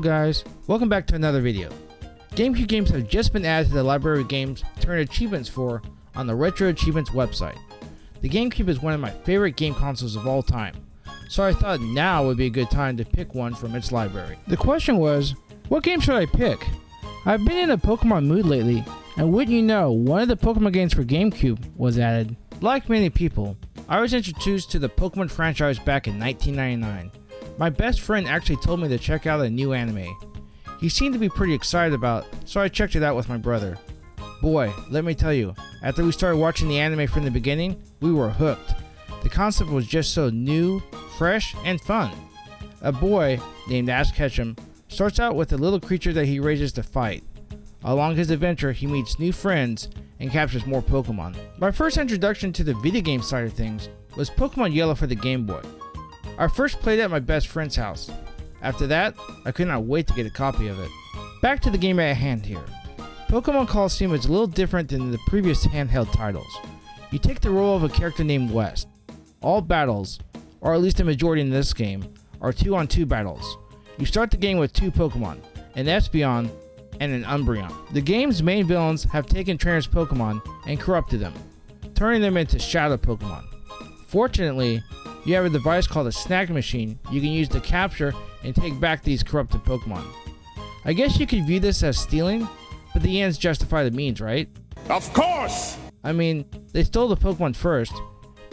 Hello guys, welcome back to another video. GameCube games have just been added to the library of games to earn achievements for on the RetroAchievements website. The GameCube is one of my favorite game consoles of all time, so I thought now would be a good time to pick one from its library. The question was, what game should I pick? I've been in a Pokemon mood lately, and wouldn't you know, one of the Pokemon games for GameCube was added. Like many people, I was introduced to the Pokemon franchise back in 1999. My best friend actually told me to check out a new anime. He seemed to be pretty excited about it, so I checked it out with my brother. Boy, let me tell you, after we started watching the anime from the beginning, we were hooked. The concept was just so new, fresh, and fun. A boy, named Ash Ketchum, starts out with a little creature that he raises to fight. Along his adventure, he meets new friends and captures more Pokemon. My first introduction to the video game side of things was Pokemon Yellow for the Game Boy. I first played it at my best friend's house. After that, I could not wait to get a copy of it. Back to the game at hand here. Pokémon Colosseum is a little different than the previous handheld titles. You take the role of a character named West. All battles, or at least a majority in this game, are 2-on-2 battles. You start the game with two Pokemon, an Espeon and an Umbreon. The game's main villains have taken trainers' Pokemon and corrupted them, turning them into Shadow Pokémon. Fortunately, you have a device called a Snag Machine you can use to capture and take back these corrupted Pokemon. I guess you could view this as stealing, but the ends justify the means, right? Of course! I mean, they stole the Pokemon first.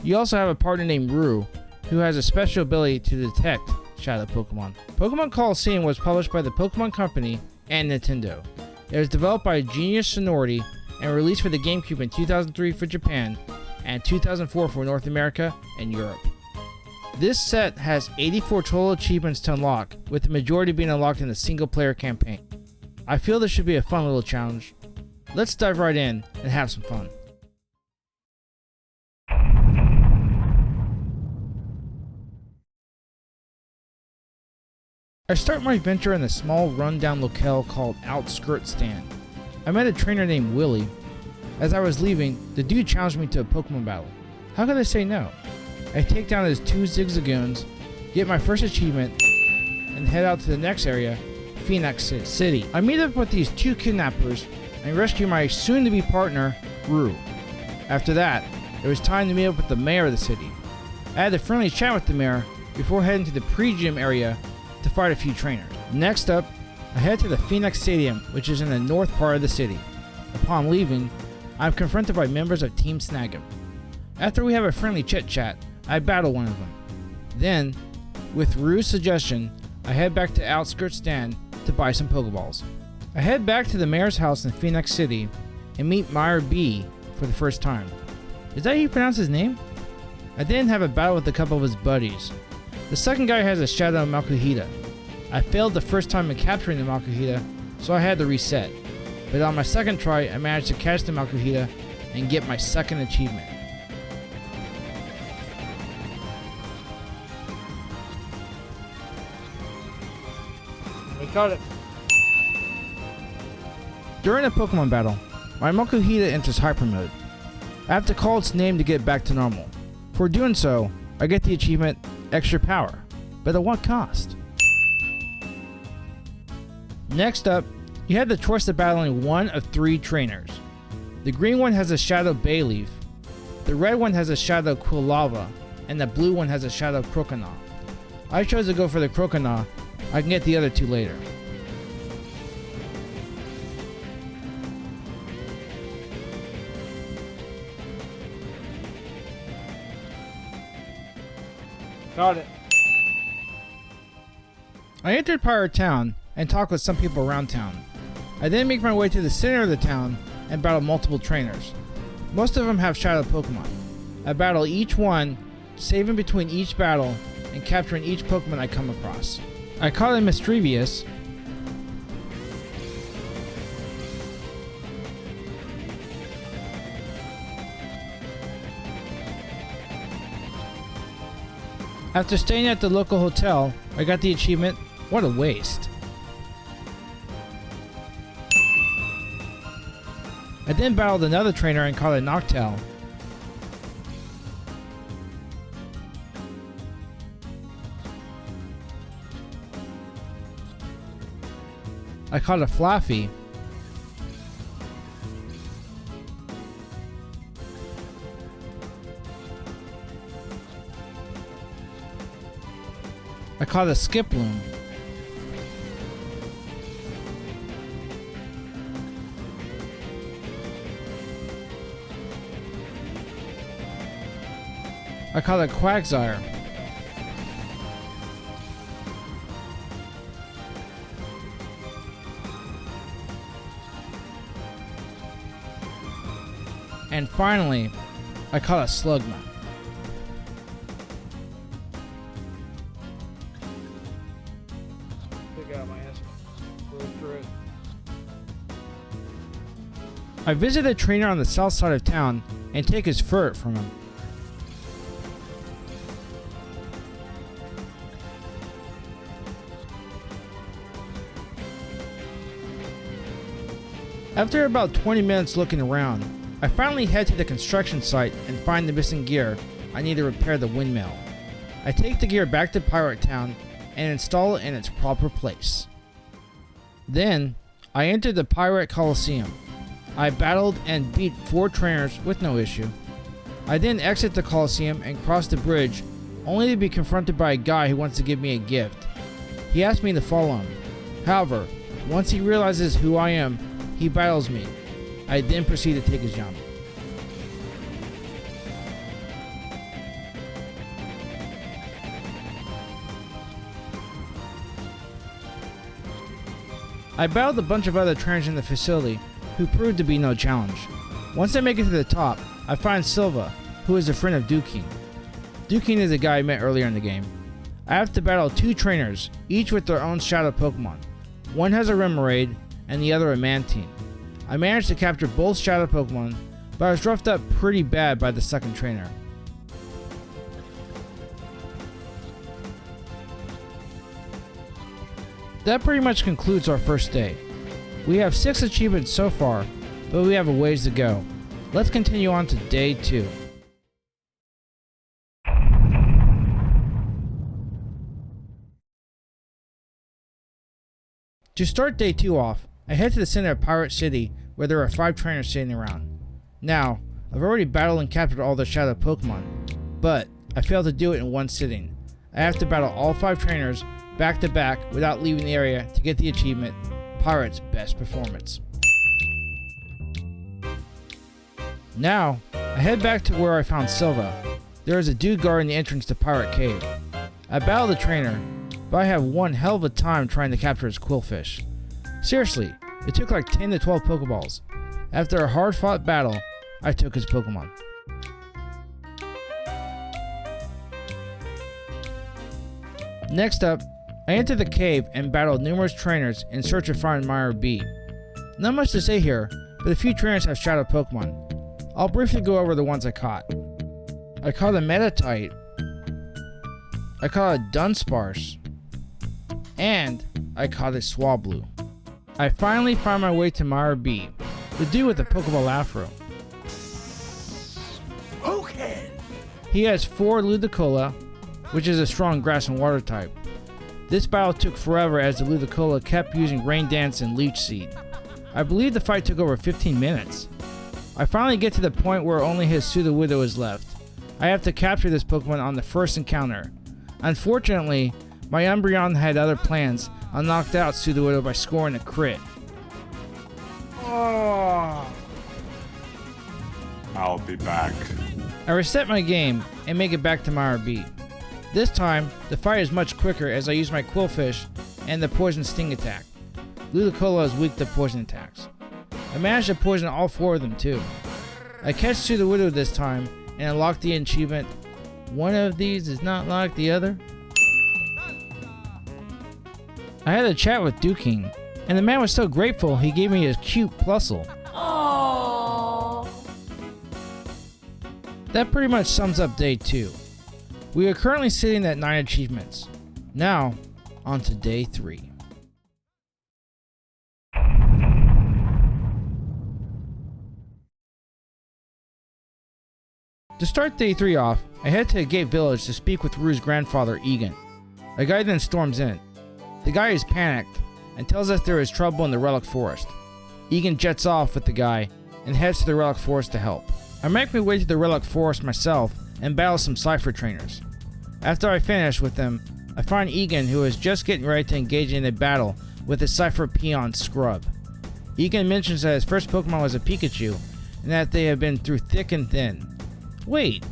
You also have a partner named Rue, who has a special ability to detect Shadow Pokemon. Pokémon Colosseum was published by the Pokemon Company and Nintendo. It was developed by Genius Sonority and released for the GameCube in 2003 for Japan and 2004 for North America and Europe. This set has 84 total achievements to unlock, with the majority being unlocked in the single-player campaign. I feel this should be a fun little challenge. Let's dive right in and have some fun. I start my adventure in a small rundown locale called Outskirt Stand. I met a trainer named Willie. As I was leaving, the dude challenged me to a Pokemon battle. How could I say no? I take down his two Zigzagoons, get my first achievement, and head out to the next area, Phoenix City. I meet up with these two kidnappers and rescue my soon-to-be partner, Rue. After that, it was time to meet up with the mayor of the city. I had a friendly chat with the mayor before heading to the pre-gym area to fight a few trainers. Next up, I head to the Phoenix Stadium, which is in the north part of the city. Upon leaving, I'm confronted by members of Team Snagem. After we have a friendly chit-chat, I battle one of them. Then, with Rue's suggestion, I head back to Outskirt Stand to buy some Pokeballs. I head back to the mayor's house in Phoenix City and meet Meyer B for the first time. Is that how you pronounce his name? I then have a battle with a couple of his buddies. The second guy has a Shadow Makuhita. I failed the first time in capturing the Makuhita, so I had to reset. But on my second try, I managed to catch the Makuhita and get my second achievement. We caught it. During a Pokemon battle, my Makuhita enters Hyper Mode. I have to call its name to get back to normal. For doing so, I get the achievement Extra Power, but at what cost? Next up, you have the choice of battling one of three trainers. The green one has a Shadow Bayleaf, the red one has a Shadow Quilava, and the blue one has a Shadow Croconaw. I chose to go for the Croconaw. I can get the other two later. Got it. I entered Pirate Town and talk with some people around town. I then make my way to the center of the town and battle multiple trainers. Most of them have Shadow Pokemon. I battle each one, saving between each battle, and capturing each Pokemon I come across. I caught a Mischievous, after staying at the local hotel, I got the achievement, What a Waste. I then battled another trainer and caught a Noctowl. I caught a Flaffy. I caught a Skiploom. I caught a Quagsire. And finally, I caught a Slugma. I visit a trainer on the south side of town and take his ferret from him. After about 20 minutes looking around, I finally head to the construction site and find the missing gear I need to repair the windmill. I take the gear back to Pirate Town and install it in its proper place. Then, I enter the Orre Colosseum. I battled and beat 4 trainers with no issue. I then exit the Colosseum and cross the bridge, only to be confronted by a guy who wants to give me a gift. He asks me to follow him. However, once he realizes who I am, he battles me. I then proceed to take his jump. I battled a bunch of other trainers in the facility, who proved to be no challenge. Once I make it to the top, I find Silva, who is a friend of Dukeen. Dukeen is a guy I met earlier in the game. I have to battle 2 trainers, each with their own Shadow Pokémon. One has a Remoraid, and the other a Mantine. I managed to capture both Shadow Pokémon, but I was roughed up pretty bad by the second trainer. That pretty much concludes our first day. We have 6 achievements so far, but we have a ways to go. Let's continue on to day 2. To start day 2 off, I head to the center of Pirate City where there are 5 trainers sitting around. Now, I've already battled and captured all the Shadow Pokémon, but I failed to do it in one sitting. I have to battle all 5 trainers back to back without leaving the area to get the achievement, Pirate's Best Performance. Now, I head back to where I found Silva. There is a dude guarding the entrance to Pirate Cave. I battle the trainer, but I have one hell of a time trying to capture his Quillfish. Seriously, it took like 10 to 12 Pokeballs. After a hard fought battle, I took his Pokemon. Next up, I entered the cave and battled numerous trainers in search of finding Myra B. Not much to say here, but a few trainers have Shadow Pokémon. I'll briefly go over the ones I caught. I caught a Metatite, I caught a Dunsparce, and I caught a Swablu. I finally found my way to Myra B, the dude with the Pokeball Afro. Okay. He has 4 Ludicolo, which is a strong grass and water type. This battle took forever as the Ludicolo kept using Rain Dance and Leech Seed. I believe the fight took over 15 minutes. I finally get to the point where only his Sudowoodo is left. I have to capture this Pokemon on the first encounter. Unfortunately, my Umbreon had other plans and knocked out Sudowoodo by scoring a crit. Oh. I'll be back. I reset my game and make it back to Myra B. This time, the fight is much quicker as I use my Quillfish and the Poison Sting attack. Ludicolo is weak to poison attacks. I managed to poison all 4 of them too. I catch Sudowoodo this time and unlock the achievement, one of these is not like the other. I had a chat with Dukeen, and the man was so grateful he gave me his cute Plusle. Aww. That pretty much sums up day 2. We are currently sitting at 9 achievements. Now, on to day 3. To start day 3 off, I head to a Gate Village to speak with Rue's grandfather, Egan. A guy then storms in. The guy is panicked, and tells us there is trouble in the Relic Forest. Egan jets off with the guy and heads to the Relic Forest to help. I make my way to the Relic Forest myself and battle some Cypher trainers. After I finish with them, I find Egan, who is just getting ready to engage in a battle with his Cypher peon Scrub. Egan mentions that his first Pokemon was a Pikachu and that they have been through thick and thin. Wait,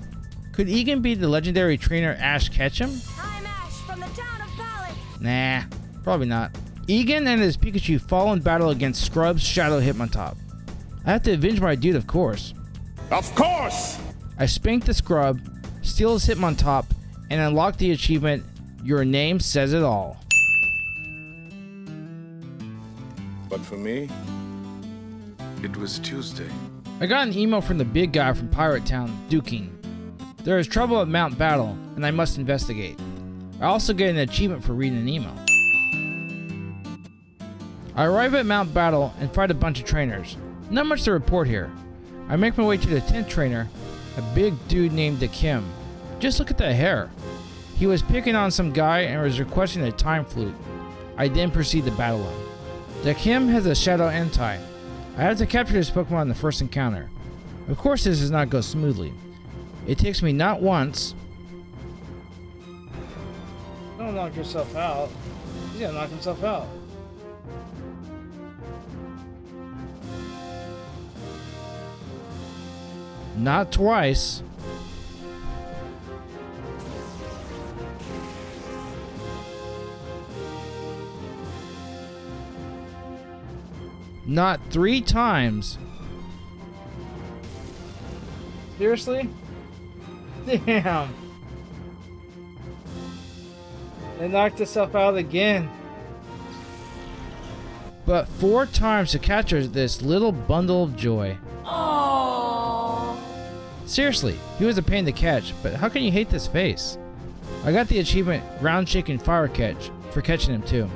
could Egan be the legendary trainer Ash Ketchum? I'm Ash from the town of Valley. Nah, probably not. Egan and his Pikachu fall in battle against Scrub's Shadow Hitmontop. I have to avenge my dude, of course. Of course! I spank the Scrub, steal his Hitmontop, and unlock the achievement, Your Name Says It All. But for me, it was Tuesday. I got an email from the big guy from Pirate Town, Duking. There is trouble at Mount Battle, and I must investigate. I also get an achievement for reading an email. I arrive at Mount Battle and fight a bunch of trainers. Not much to report here. I make my way to the 10th trainer, a big dude named Dakim. Just look at that hair. He was picking on some guy and was requesting a time flute. I then proceed to battle him. Dakim has a Shadow Entei. I have to capture this Pokemon in the first encounter. Of course this does not go smoothly. It takes me not once... Don't knock yourself out. He's gonna knock himself out. Not twice. Not 3 times. Seriously? Damn. They knocked itself out again. But 4 times to capture this little bundle of joy. Aww. Seriously, he was a pain to catch, but how can you hate this face? I got the achievement Ground Shaking Fire Catch for catching him too.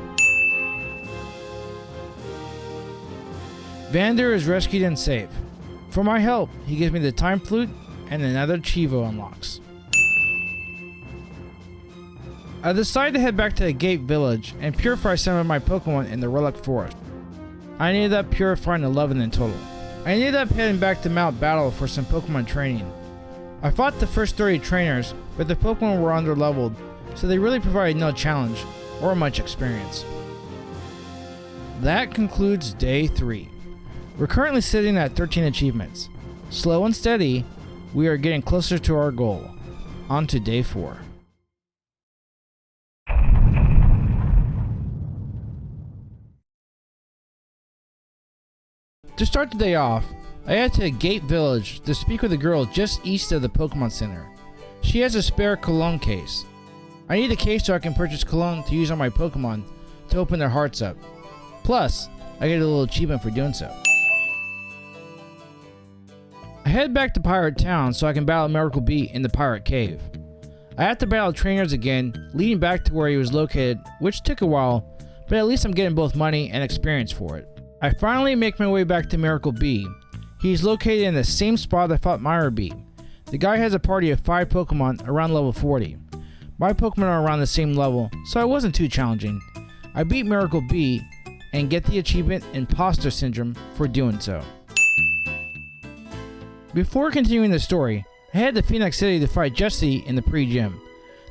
Vander is rescued and safe. For my help, he gives me the Time Flute and another Chivo unlocks. I decide to head back to the Gate Village and purify some of my Pokemon in the Relic Forest. I ended up purifying 11 in total. I ended up heading back to Mount Battle for some Pokemon training. I fought the first 30 trainers, but the Pokemon were underleveled, so they really provided no challenge or much experience. That concludes day 3. We're currently sitting at 13 achievements. Slow and steady, we are getting closer to our goal. On to day 4. To start the day off, I head to Gate Village to speak with a girl just east of the Pokemon Center. She has a spare cologne case. I need a case so I can purchase cologne to use on my Pokemon to open their hearts up. Plus, I get a little achievement for doing so. I head back to Pirate Town so I can battle Miracle Bee in the Pirate Cave. I have to battle trainers again, leading back to where he was located, which took a while, but at least I'm getting both money and experience for it. I finally make my way back to Miracle Bee. He's located in the same spot I fought Myra Bee. The guy has a party of 5 Pokemon around level 40. My Pokemon are around the same level, so it wasn't too challenging. I beat Miracle Bee and get the achievement Imposter Syndrome for doing so. Before continuing the story, I head to Phoenix City to fight Jesse in the pre-gym.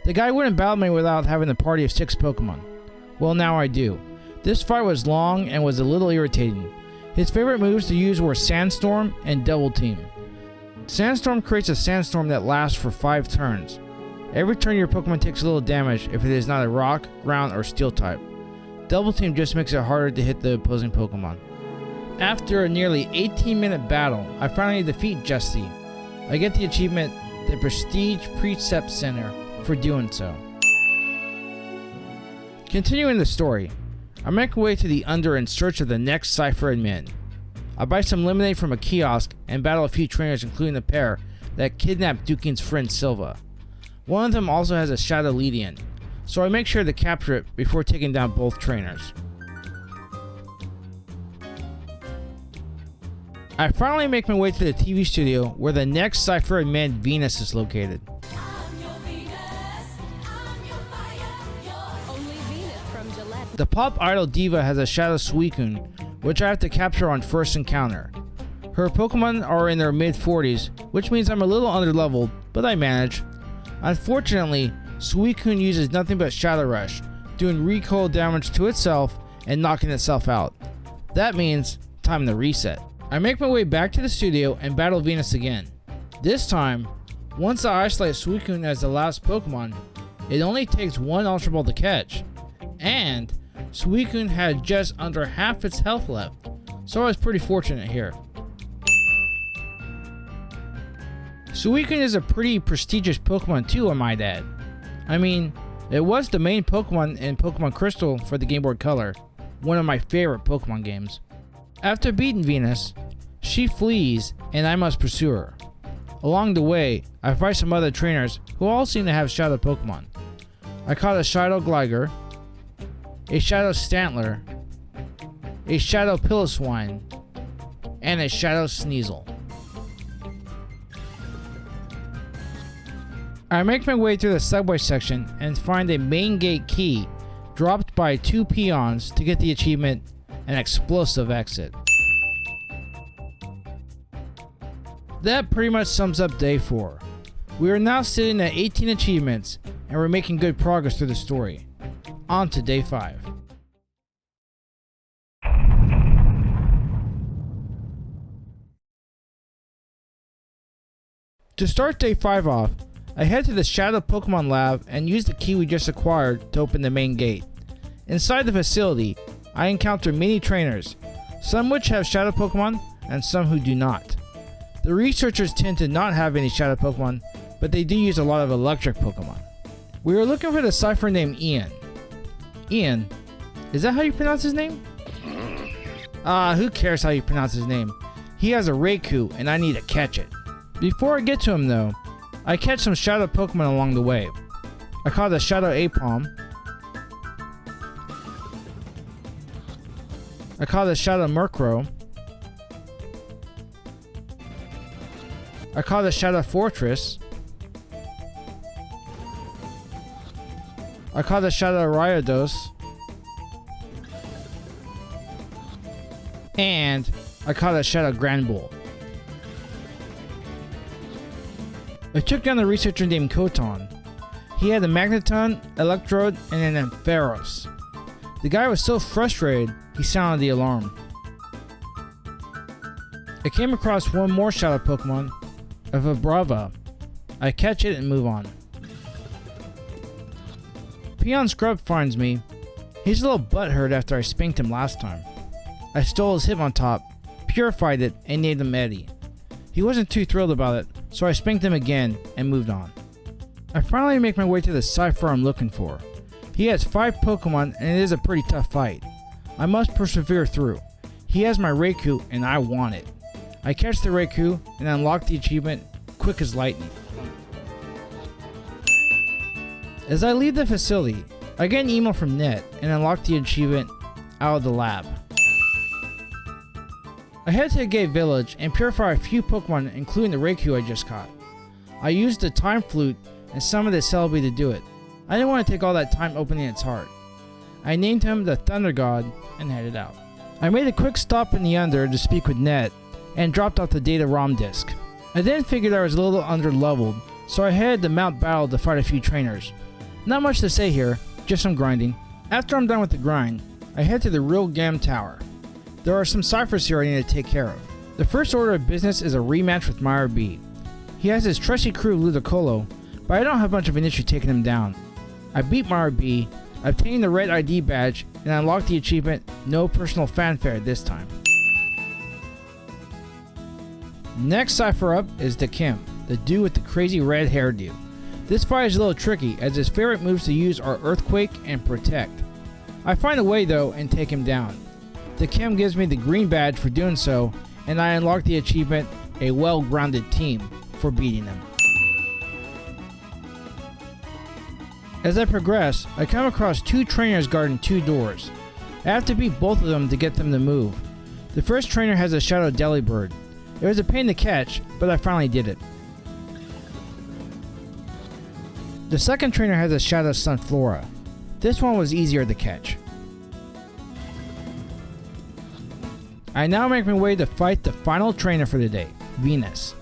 The guy wouldn't battle me without having a party of 6 Pokemon. Well, now I do. This fight was long and was a little irritating. His favorite moves to use were Sandstorm and Double Team. Sandstorm creates a sandstorm that lasts for 5 turns. Every turn your Pokemon takes a little damage if it is not a rock, ground, or steel type. Double Team just makes it harder to hit the opposing Pokemon. After a nearly 18-minute battle, I finally defeat Jesse. I get the achievement, the Prestige Precept Center, for doing so. Continuing the story, I make my way to the Under in search of the next Cypher admin. I buy some lemonade from a kiosk and battle a few trainers, including the pair that kidnapped Duking's friend Silva. One of them also has a Shadow Lead-In, so I make sure to capture it before taking down both trainers. I finally make my way to the TV studio where the next Cypher admin, Venus, is located. I'm your Venus, I'm your fire, only Venus from Gillette The pop idol diva has a Shadow Suicune, which I have to capture on first encounter. Her Pokemon are in their mid-40s, which means I'm a little underleveled, but I manage. Unfortunately, Suicune uses nothing but Shadow Rush, doing recoil damage to itself and knocking itself out. That means time to reset. I make my way back to the studio and battle Venus again. This time, once I isolate Suicune as the last Pokemon, it only takes one Ultra Ball to catch, and Suicune had just under half its health left, so I was pretty fortunate here. Suicune is a pretty prestigious Pokemon too, I might add. I mean, it was the main Pokemon in Pokemon Crystal for the Game Boy Color, one of my favorite Pokemon games. After beating Venus, she flees and I must pursue her. Along the way, I fight some other trainers who all seem to have Shadow Pokemon. I caught a Shadow Gligar, a Shadow Stantler, a Shadow Piloswine, and a Shadow Sneasel. I make my way through the subway section and find a main gate key dropped by 2 peons to get the achievement An Explosive Exit. That pretty much sums up day 4. We are now sitting at 18 achievements and we're making good progress through the story. On to day 5. To start day 5 off, I head to the Shadow Pokemon Lab and use the key we just acquired to open the main gate. Inside the facility, I encounter many trainers, some which have Shadow Pokemon and some who do not. The researchers tend to not have any Shadow Pokemon, but they do use a lot of electric Pokemon. We are looking for the cipher named Ian. Ian? Is that how you pronounce his name? Who cares how you pronounce his name? He has a Raikou and I need to catch it. Before I get to him though, I catch some Shadow Pokemon along the way. I caught a Shadow Apom. I caught a Shadow Murkrow. I caught a Shadow Fortress. I caught a Shadow Ryados. And I caught a Shadow Granbull. I took down a researcher named Koton. He had a Magneton, Electrode, and an Ampharos. The guy was so frustrated, he sounded the alarm. I came across one more Shadow Pokemon, a Vibrava. I catch it and move on. Peon Scrub finds me. He's a little butthurt after I spanked him last time. I stole his Hitmontop, purified it, and named him Eddie. He wasn't too thrilled about it, so I spanked him again and moved on. I finally make my way to the cipher I'm looking for. He has 5 Pokemon and it is a pretty tough fight. I must persevere through. He has my Raikou and I want it. I catch the Raikou and unlock the achievement quick as lightning. As I leave the facility, I get an email from Net and unlock the achievement out of the lab. I head to the Gate Village and purify a few Pokemon, including the Raikou I just caught. I used the Time Flute and summoned the Celebi to do it. I didn't want to take all that time opening its heart. I named him the Thunder God and headed out. I made a quick stop in the Under to speak with Net and dropped off the data ROM disk. I then figured I was a little under-leveled, so I headed to Mount Battle to fight a few trainers. Not much to say here, just some grinding. After I'm done with the grind, I head to the Real Gam Tower. There are some ciphers here I need to take care of. The first order of business is a rematch with Meyer B. He has his trusty crew of Ludicolo, but I don't have much of an issue taking him down. I beat Meyer B, obtained the red ID badge, and unlocked the achievement No Personal Fanfare this time. Next cipher up is the Kim, the dude with the crazy red hairdo. This fight is a little tricky as his favorite moves to use are Earthquake and Protect. I find a way though and take him down. The Kim gives me the green badge for doing so, and I unlock the achievement A Well-Grounded Team for beating him. As I progress, I come across 2 trainers guarding 2 doors. I have to beat both of them to get them to move. The first trainer has a Shadow Delibird. It was a pain to catch, but I finally did it. The second trainer has a Shadow Sunflora. This one was easier to catch. I now make my way to fight the final trainer for the day, Venus.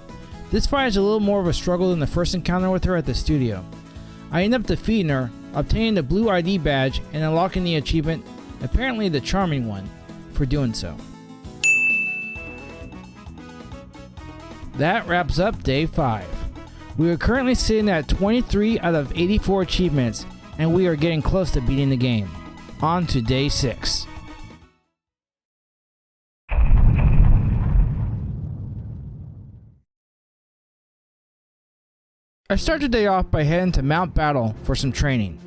This fight is a little more of a struggle than the first encounter with her at the studio. I end up defeating her, obtaining the blue ID badge, and unlocking the achievement, apparently the charming one, for doing so. That wraps up day 5. We are currently sitting at 23 out of 84 achievements, and we are getting close to beating the game. On to day 6. I start the day off by heading to Mount Battle for some training.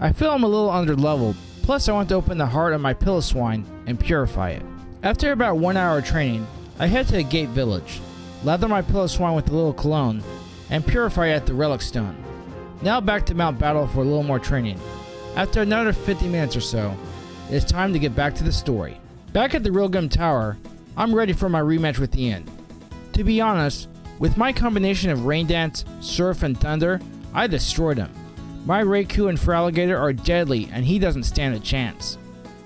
I feel I'm a little underleveled, plus I want to open the heart of my Piloswine and purify it. After about 1 hour of training, I head to the Gate Village, lather my Piloswine with a little cologne, and purify it at the Relic Stone. Now back to Mount Battle for a little more training. After another 50 minutes or so, it's time to get back to the story. Back at the Realgum Tower, I'm ready for my rematch with Ian. To be honest, with my combination of Rain Dance, Surf, and Thunder, I destroyed him. My Raikou and Feraligatr are deadly and he doesn't stand a chance.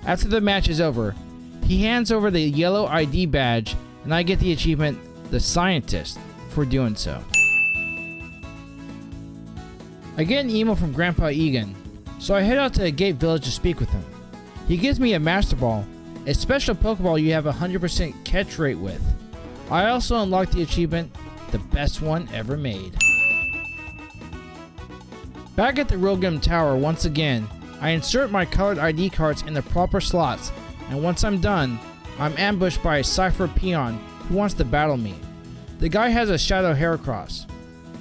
After the match is over, he hands over the yellow ID badge and I get the achievement, The Scientist, for doing so. I get an email from Grandpa Egan, so I head out to the Gate Village to speak with him. He gives me a Master Ball, a special Pokeball you have a 100% catch rate with. I also unlocked the achievement, The Best One Ever Made. Back at the Realgum Tower once again, I insert my colored ID cards in the proper slots, and once I'm done, I'm ambushed by a Cypher Peon who wants to battle me. The guy has a Shadow Heracross.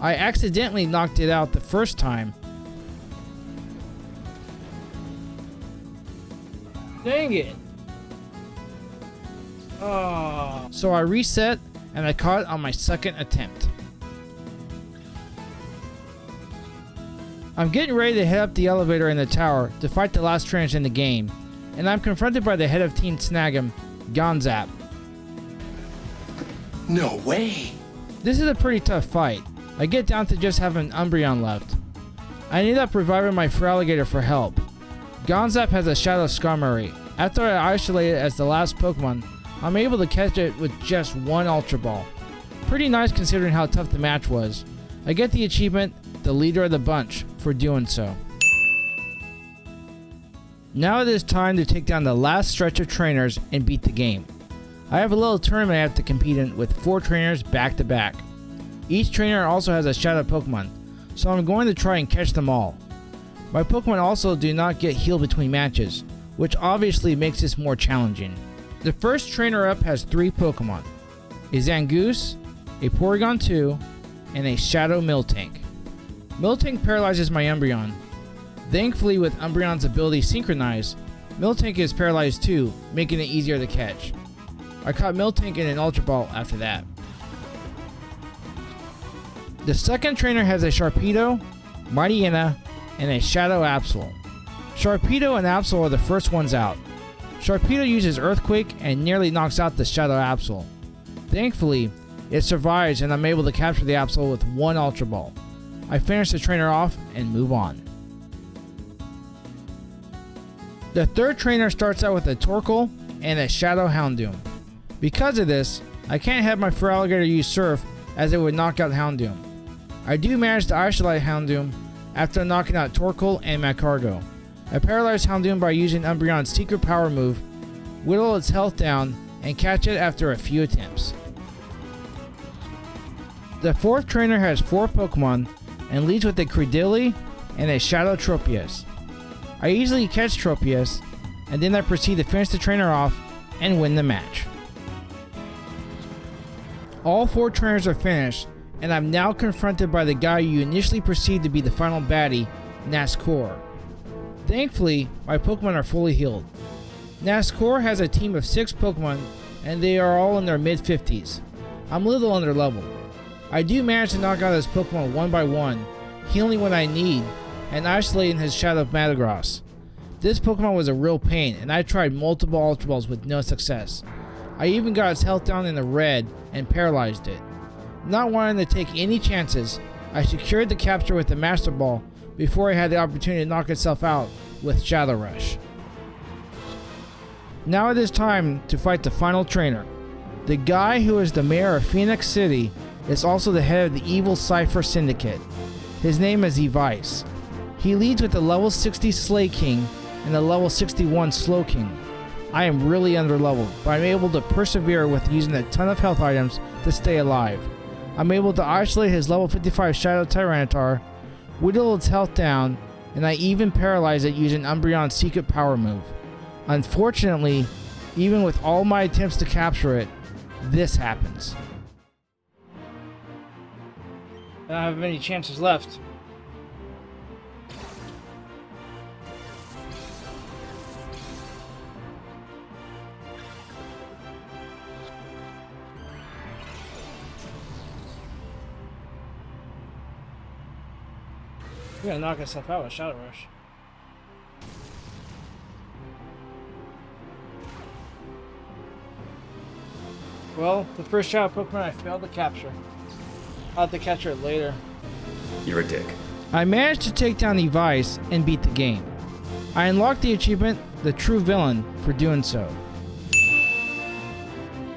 I accidentally knocked it out the first time. Dang it! Oh. So I reset and I caught it on my second attempt. I'm getting ready to head up the elevator in the tower to fight the last trainers in the game, and I'm confronted by the head of Team Snagem, Gonzap. No way! This is a pretty tough fight. I get down to just having Umbreon left. I ended up reviving my Feraligatr for help. Gonzap has a Shadow Skarmory. After I isolate it as the last Pokemon, I'm able to catch it with just one Ultra Ball. Pretty nice considering how tough the match was. I get the achievement, The Leader of the Bunch, for doing so. Now it is time to take down the last stretch of trainers and beat the game. I have a little tournament I have to compete in with 4 trainers back to back. Each trainer also has a Shadow Pokemon, so I'm going to try and catch them all. My Pokemon also do not get healed between matches, which obviously makes this more challenging. The first trainer up has 3 Pokemon, a Zangoose, a Porygon 2, and a Shadow Miltank. Miltank paralyzes my Umbreon. Thankfully, with Umbreon's ability Synchronize, Miltank is paralyzed too, making it easier to catch. I caught Miltank in an Ultra Ball after that. The second trainer has a Sharpedo, Mightyena, and a Shadow Absol. Sharpedo and Absol are the first ones out. Sharpedo uses Earthquake and nearly knocks out the Shadow Absol. Thankfully, it survives and I'm able to capture the Absol with one Ultra Ball. I finish the trainer off and move on. The third trainer starts out with a Torkoal and a Shadow Houndoom. Because of this, I can't have my Feraligatr use Surf as it would knock out Houndoom. I do manage to isolate Houndoom after knocking out Torkoal and Magcargo. I paralyze Houndoom by using Umbreon's secret power move, whittle its health down, and catch it after a few attempts. The fourth trainer has 4 Pokemon and leads with a Credilli and a Shadow Tropius. I easily catch Tropius, and then I proceed to finish the trainer off and win the match. All 4 trainers are finished, and I'm now confronted by the guy you initially perceived to be the final baddie, Nazcor. Thankfully, my Pokemon are fully healed. Nazcor has a team of 6 Pokemon, and they are all in their mid-50s. I'm a little underleveled. I do manage to knock out his Pokemon one by one, healing when I need, and isolating his Shadow Metagross. This Pokemon was a real pain, and I tried multiple Ultra Balls with no success. I even got its health down in the red and paralyzed it. Not wanting to take any chances, I secured the capture with the Master Ball before I had the opportunity to knock itself out with Shadow Rush. Now it is time to fight the final trainer. The guy who is the mayor of Phoenix City is also the head of the evil Cypher Syndicate. His name is Evice. He leads with the level 60 Slay King and the level 61 Slow King. I am really underleveled, but I'm able to persevere with using a ton of health items to stay alive. I'm able to isolate his level 55 Shadow Tyranitar, whittle its health down, and I even paralyze it using Umbreon's secret power move. Unfortunately, even with all my attempts to capture it, this happens. I don't have many chances left. We're gonna knock ourselves out with Shadow Rush. Well, the first Shadow Pokemon I failed to capture. I'll have to capture it later. You're a dick. I managed to take down Evice and beat the game. I unlocked the achievement, the True Villain, for doing so.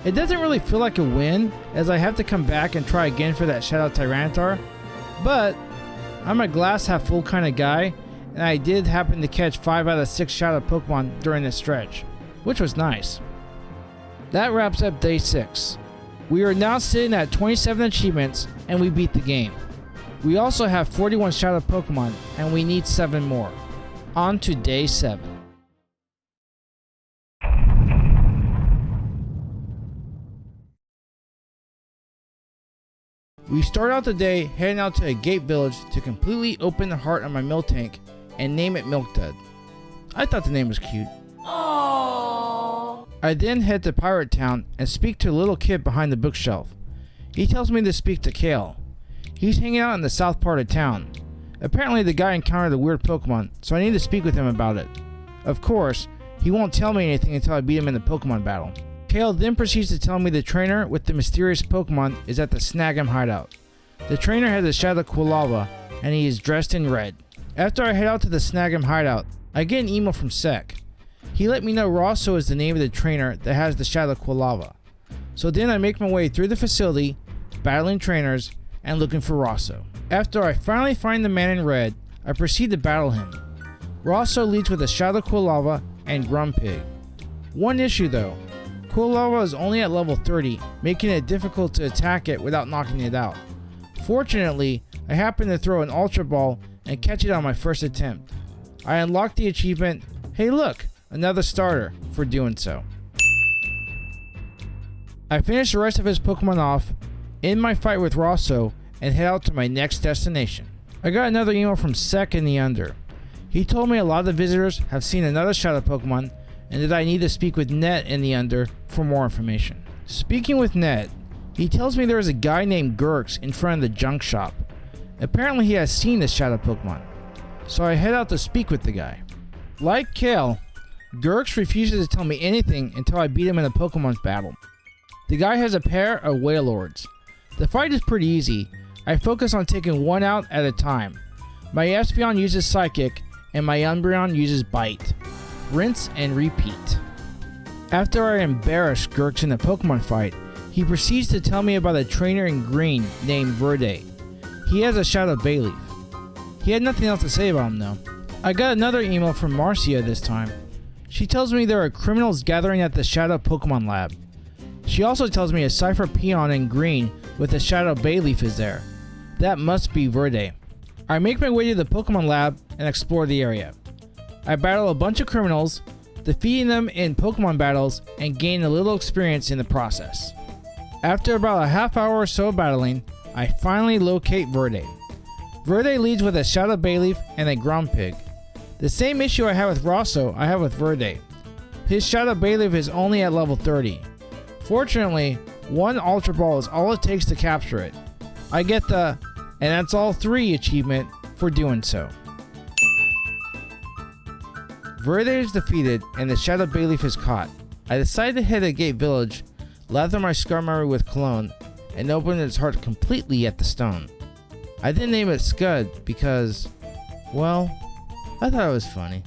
It doesn't really feel like a win, as I have to come back and try again for that Shadow Tyranitar, but I'm a glass half full kind of guy, and I did happen to catch 5 out of 6 Shadow Pokemon during this stretch, which was nice. That wraps up day 6. We are now sitting at 27 achievements, and we beat the game. We also have 41 Shadow Pokemon, and we need 7 more. On to day 7. We start out the day heading out to a gate village to completely open the heart of my milk tank and name it Milk Dud. I thought the name was cute. Aww. I then head to Pirate Town and speak to a little kid behind the bookshelf. He tells me to speak to Kale. He's hanging out in the south part of town. Apparently the guy encountered a weird Pokemon, so I need to speak with him about it. Of course, he won't tell me anything until I beat him in the Pokemon battle. Kale then proceeds to tell me the trainer with the mysterious Pokemon is at the Snagem hideout. The trainer has a Shadow Quilava, and he is dressed in red. After I head out to the Snagem hideout, I get an email from Sek. He let me know Rosso is the name of the trainer that has the Shadow Quilava. So then I make my way through the facility, battling trainers, and looking for Rosso. After I finally find the man in red, I proceed to battle him. Rosso leads with a Shadow Quilava and Grumpig. One issue though, Quilava is only at level 30, making it difficult to attack it without knocking it out. Fortunately, I happen to throw an Ultra Ball and catch it on my first attempt. I unlock the achievement, hey look, another starter, for doing so. I finish the rest of his Pokemon off, end my fight with Rosso, and head out to my next destination. I got another email from Sek in the Under. He told me a lot of the visitors have seen another Shadow Pokemon, and that I need to speak with Net in the Under for more information. Speaking with Net, he tells me there is a guy named Gurks in front of the junk shop. Apparently he has seen this Shadow Pokemon, so I head out to speak with the guy. Like Kale, Gurks refuses to tell me anything until I beat him in a Pokemon battle. The guy has a pair of Wailords. The fight is pretty easy. I focus on taking one out at a time. My Espeon uses Psychic, and my Umbreon uses Bite. Rinse and repeat. After I embarrass Gurks in a Pokemon fight, he proceeds to tell me about a trainer in green named Verde. He has a Shadow Bayleaf. He had nothing else to say about him though. I got another email from Marcia this time. She tells me there are criminals gathering at the Shadow Pokemon Lab. She also tells me a Cypher Peon in green with a Shadow Bayleaf is there. That must be Verde. I make my way to the Pokemon Lab and explore the area. I battle a bunch of criminals, defeating them in Pokemon battles and gain a little experience in the process. After about a half hour or so of battling, I finally locate Verde. Verde leads with a Shadow Bayleaf and a Grumpig. The same issue I have with Rosso, I have with Verde. His Shadow Bayleaf is only at level 30. Fortunately, one Ultra Ball is all it takes to capture it. I get the "and that's all 3" achievement for doing so. Verde is defeated and the Shadow Bayleaf is caught. I decide to head to Gate Village, lather my Skarmory with cologne, and open its heart completely at the stone. I didn't name it Scud because, well, I thought it was funny.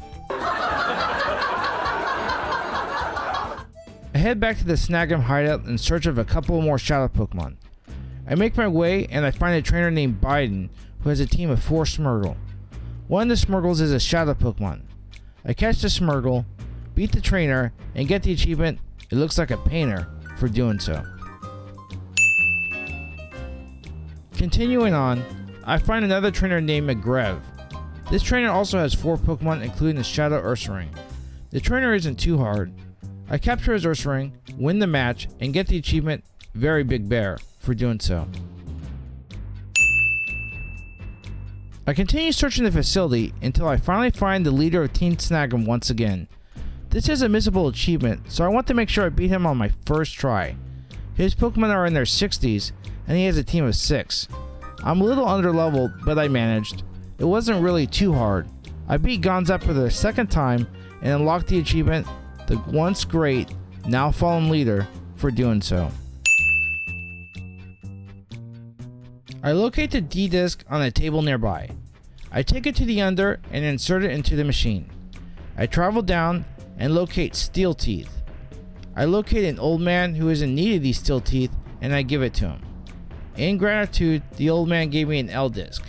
head back to the Snagem hideout in search of a couple more Shadow Pokemon. I make my way and I find a trainer named Biden who has a team of 4 Smeargle. One of the Smeargles is a Shadow Pokemon. I catch the Smeargle, beat the trainer, and get the achievement, "It looks like a painter," for doing so. Continuing on, I find another trainer named McGrev. This trainer also has 4 Pokemon including the Shadow Ursaring. The trainer isn't too hard. I capture his Ursaring, win the match, and get the achievement "Very Big Bear" for doing so. I continue searching the facility until I finally find the leader of Team Snagem once again. This is a missable achievement, so I want to make sure I beat him on my first try. His Pokemon are in their 60s, and he has a team of 6. I'm a little underleveled, but I managed. It wasn't really too hard. I beat Gonzap for the second time and unlocked the achievement "The once great, now fallen leader" for doing so. I locate the D-Disc on a table nearby. I take it to the Under and insert it into the machine. I travel down and locate Steel Teeth. I locate an old man who is in need of these Steel Teeth and I give it to him. In gratitude, the old man gave me an L-Disc.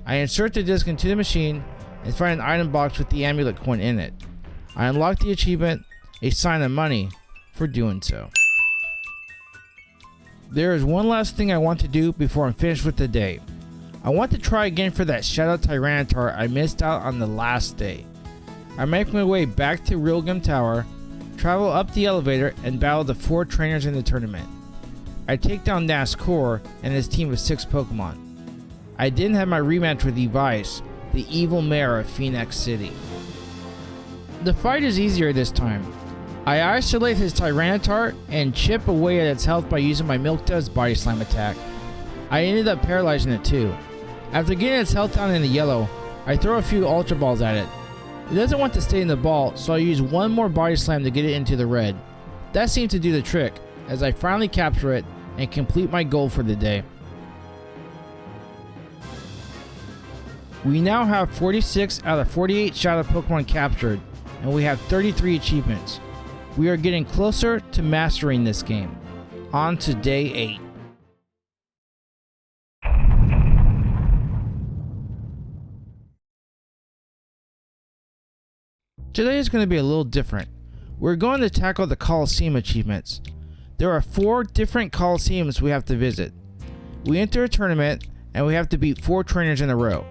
I insert the disc into the machine and find an item box with the amulet coin in it. I unlock the achievement, "A Sign of Money," for doing so. There is one last thing I want to do before I'm finished with the day. I want to try again for that Shadow Tyranitar I missed out on the last day. I make my way back to Realgam Tower, travel up the elevator, and battle the 4 trainers in the tournament. I take down Nascor and his team of 6 Pokemon. I didn't have my rematch with Evice, the evil mayor of Phoenix City. The fight is easier this time. I isolate his Tyranitar and chip away at its health by using my Milk Duds Body Slam attack. I ended up paralyzing it too. After getting its health down in the yellow, I throw a few Ultra Balls at it. It doesn't want to stay in the ball, so I use one more Body Slam to get it into the red. That seemed to do the trick, as I finally capture it and complete my goal for the day. We now have 46 out of 48 Shadow Pokemon captured, and we have 33 achievements. We are getting closer to mastering this game. On to day 8. Today is going to be a little different. We're going to tackle the Colosseum achievements. There are 4 different Colosseums we have to visit. We enter a tournament and we have to beat 4 trainers in a row.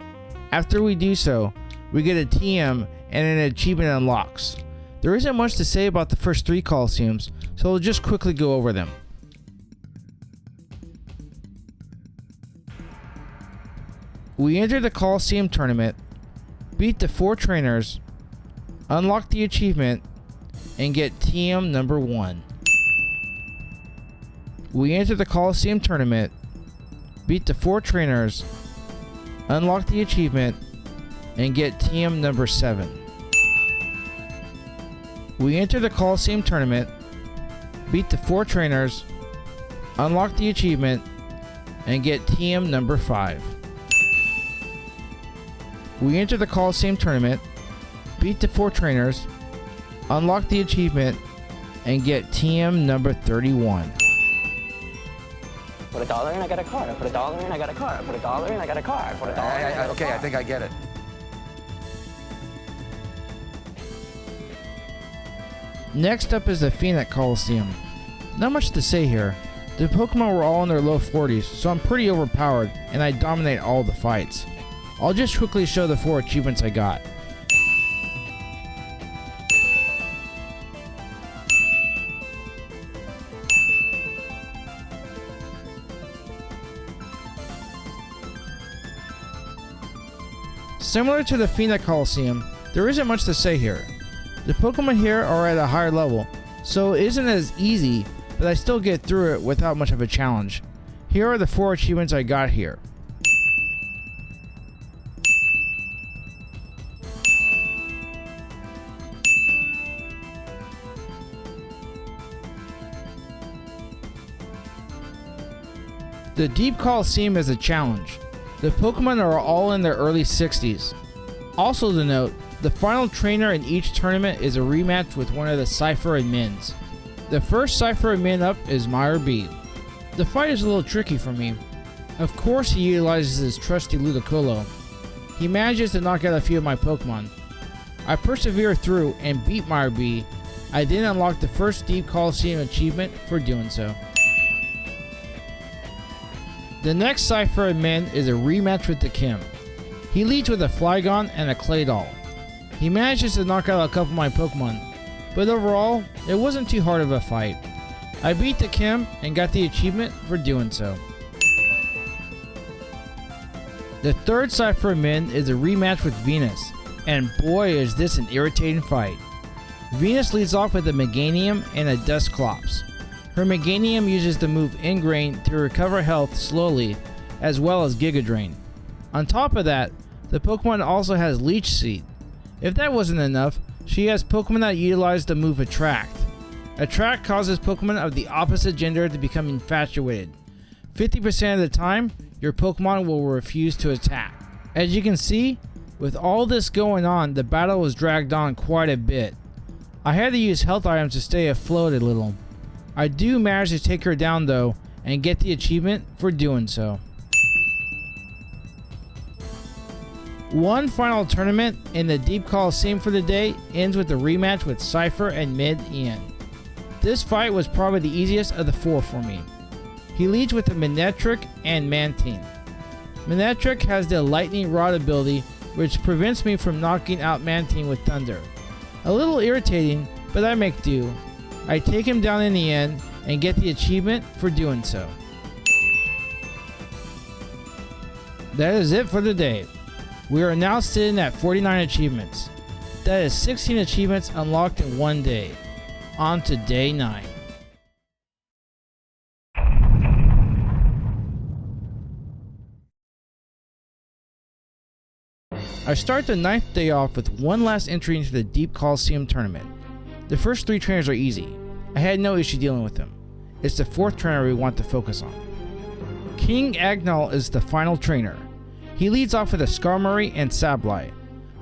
After we do so, we get a TM and an achievement unlocks. There isn't much to say about the first 3 Colosseums, so we'll just quickly go over them. We enter the Colosseum tournament, beat the 4 trainers, unlock the achievement, and get TM number 1. We enter the Colosseum tournament, beat the 4 trainers, unlock the achievement, and get TM number 7. We enter the Colosseum tournament, beat the 4 trainers, unlock the achievement, and get TM number 5. We enter the Colosseum tournament, beat the 4 trainers, unlock the achievement, and get TM number 31. Put $1 and I got a car. Put $1 and I got a car. Put $1 and I got a car. Put $1. Okay, I think I get it. Next up is the Phoenix Colosseum. Not much to say here. The Pokemon were all in their low 40s, so I'm pretty overpowered and I dominate all the fights. I'll just quickly show the 4 achievements I got. Similar to the Phoenix Colosseum, there isn't much to say here. The Pokemon here are at a higher level, so it isn't as easy, but I still get through it without much of a challenge. Here are the 4 achievements I got here. The Deep Colosseum is a challenge. The Pokemon are all in their early 60s. Also to note, the final trainer in each tournament is a rematch with one of the Cypher and Mins. The first Cypher admin up is Meyer B. The fight is a little tricky for me. Of course he utilizes his trusty Ludicolo. He manages to knock out a few of my Pokemon. I persevere through and beat Meyer B. I then unlock the first Deep Colosseum achievement for doing so. The next Cypher admin is a rematch with the Kim. He leads with a Flygon and a Claydol. He manages to knock out a couple of my Pokemon, but overall, it wasn't too hard of a fight. I beat the Kim and got the achievement for doing so. The third Cypher admin is a rematch with Venus, and boy is this an irritating fight. Venus leads off with a Meganium and a Dusclops. Her Meganium uses the move Ingrain to recover health slowly, as well as Giga Drain. On top of that, the Pokemon also has Leech Seed. If that wasn't enough, she has Pokemon that utilize the move Attract. Attract causes Pokemon of the opposite gender to become infatuated. 50% of the time, your Pokemon will refuse to attack. As you can see, with all this going on, the battle was dragged on quite a bit. I had to use health items to stay afloat a little. I do manage to take her down though, and get the achievement for doing so. One final tournament in the Deep Colosseum for the day ends with a rematch with Cypher and Mid Ian. This fight was probably the easiest of the four for me. He leads with the Manectric and Mantine. Manectric has the Lightning Rod ability, which prevents me from knocking out Mantine with Thunder. A little irritating, but I make do. I take him down in the end and get the achievement for doing so. That is it for the day. We are now sitting at 49 achievements. That is 16 achievements unlocked in one day. On to day 9. I start the 9th day off with one last entry into the Deep Colosseum tournament. The first 3 trainers are easy. I had no issue dealing with them. It's the 4th trainer we want to focus on. King Agnol is the final trainer. He leads off with a Skarmory and Sableye.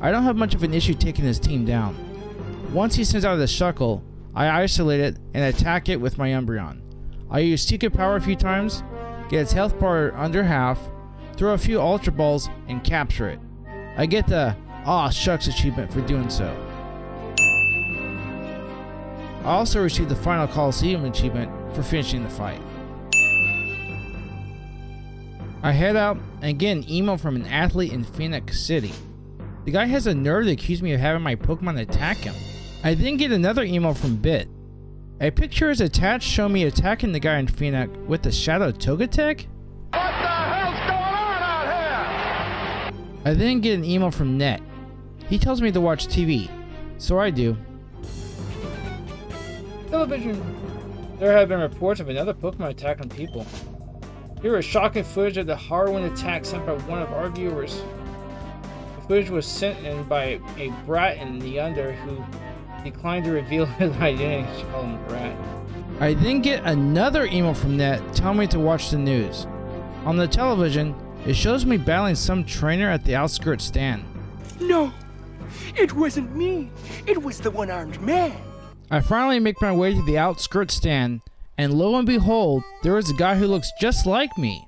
I don't have much of an issue taking his team down. Once he sends out the Shuckle, I isolate it and attack it with my Umbreon. I use Secret Power a few times, get its health bar under half, throw a few Ultra Balls, and capture it. I get the Aw Shucks achievement for doing so. I also received the final Colosseum achievement for finishing the fight. I head out and get an email from an athlete in Phoenix City. The guy has a nerve to accuse me of having my Pokemon attack him. I then get another email from Bit. A picture is attached showing me attacking the guy in Phoenix with the Shadow Togetic? What the hell's going on out here? I then get an email from Net. He tells me to watch TV, so I do. Television. There have been reports of another Pokemon attacking people. Here is shocking footage of the harrowing attack sent by one of our viewers. The footage was sent in by a brat in the under who declined to reveal his identity. She called him a brat. I then get another email from Net telling me to watch the news. On the television, it shows me battling some trainer at the outskirts stand. No, it wasn't me. It was the one-armed man. I finally make my way to the outskirts stand, and lo and behold, there is a guy who looks just like me.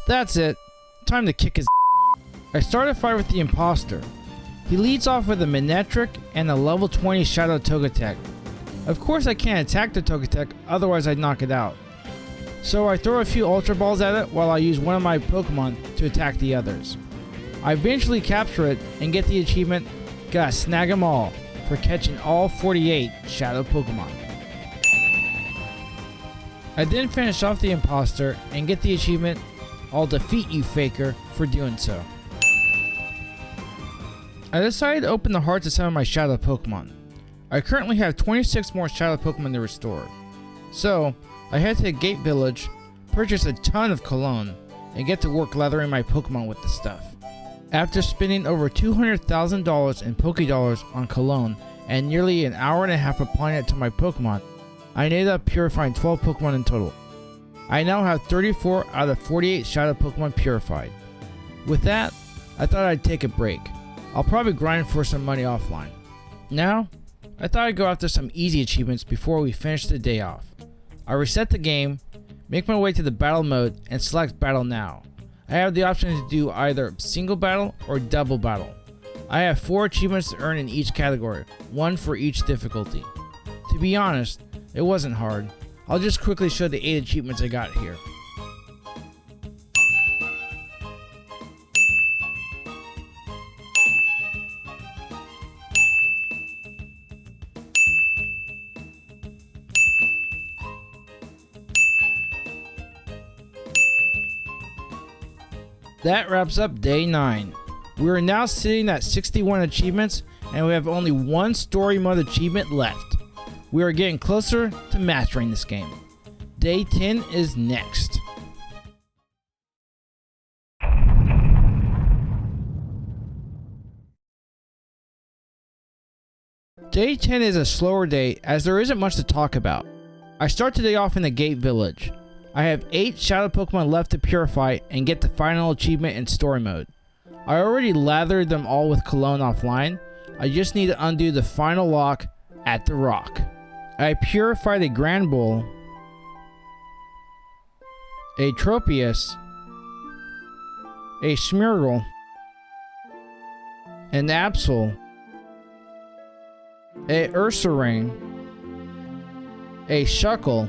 That's it. Time to kick his I start a fight with the imposter. He leads off with a Manectric and a level 20 Shadow Togetic. Of course I can't attack the Togetic, otherwise I'd knock it out. So I throw a few Ultra Balls at it while I use one of my Pokemon to attack the others. I eventually capture it and get the achievement, Gotta Snag 'em All, for catching all 48 Shadow Pokemon. I then finish off the imposter and get the achievement, I'll defeat you faker, for doing so. I decided to open the hearts of some of my Shadow Pokemon. I currently have 26 more Shadow Pokemon to restore. So, I head to the Gate Village, purchase a ton of cologne, and get to work lathering my Pokemon with the stuff. After spending over $200,000 in Pokédollars on cologne and nearly an hour and a half applying it to my Pokemon, I ended up purifying 12 Pokemon in total. I now have 34 out of 48 Shadow Pokemon purified. With that, I thought I'd take a break. I'll probably grind for some money offline. Now, I thought I'd go after some easy achievements before we finish the day off. I reset the game, make my way to the battle mode, and select battle now. I have the option to do either single battle or double battle. I have 4 achievements to earn in each category, 1 for each difficulty. To be honest, it wasn't hard. I'll just quickly show the 8 achievements I got here. That wraps up day 9. We are now sitting at 61 achievements and we have only 1 story mode achievement left. We are getting closer to mastering this game. Day 10 is next. Day 10 is a slower day as there isn't much to talk about. I start today off in the Gate Village. I have 8 Shadow Pokémon left to purify and get the final achievement in story mode. I already lathered them all with cologne offline. I just need to undo the final lock at the rock. I purified a Granbull, a Tropius, a Smeargle, an Absol, a Ursaring, a Shuckle,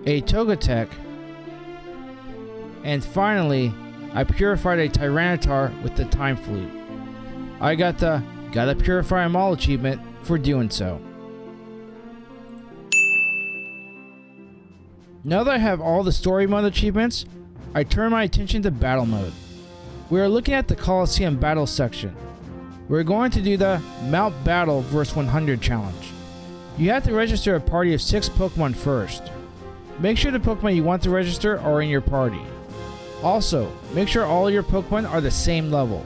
a Togetic, and finally, I purified a Tyranitar with the Time Flute. I got the Gotta Purify 'em All achievement for doing so. Now that I have all the story mode achievements, I turn my attention to battle mode. We are looking at the Colosseum battle section. We're going to do the Mount Battle vs 100 challenge. You have to register a party of 6 Pokemon first. Make sure the Pokemon you want to register are in your party. Also, make sure all your Pokemon are the same level.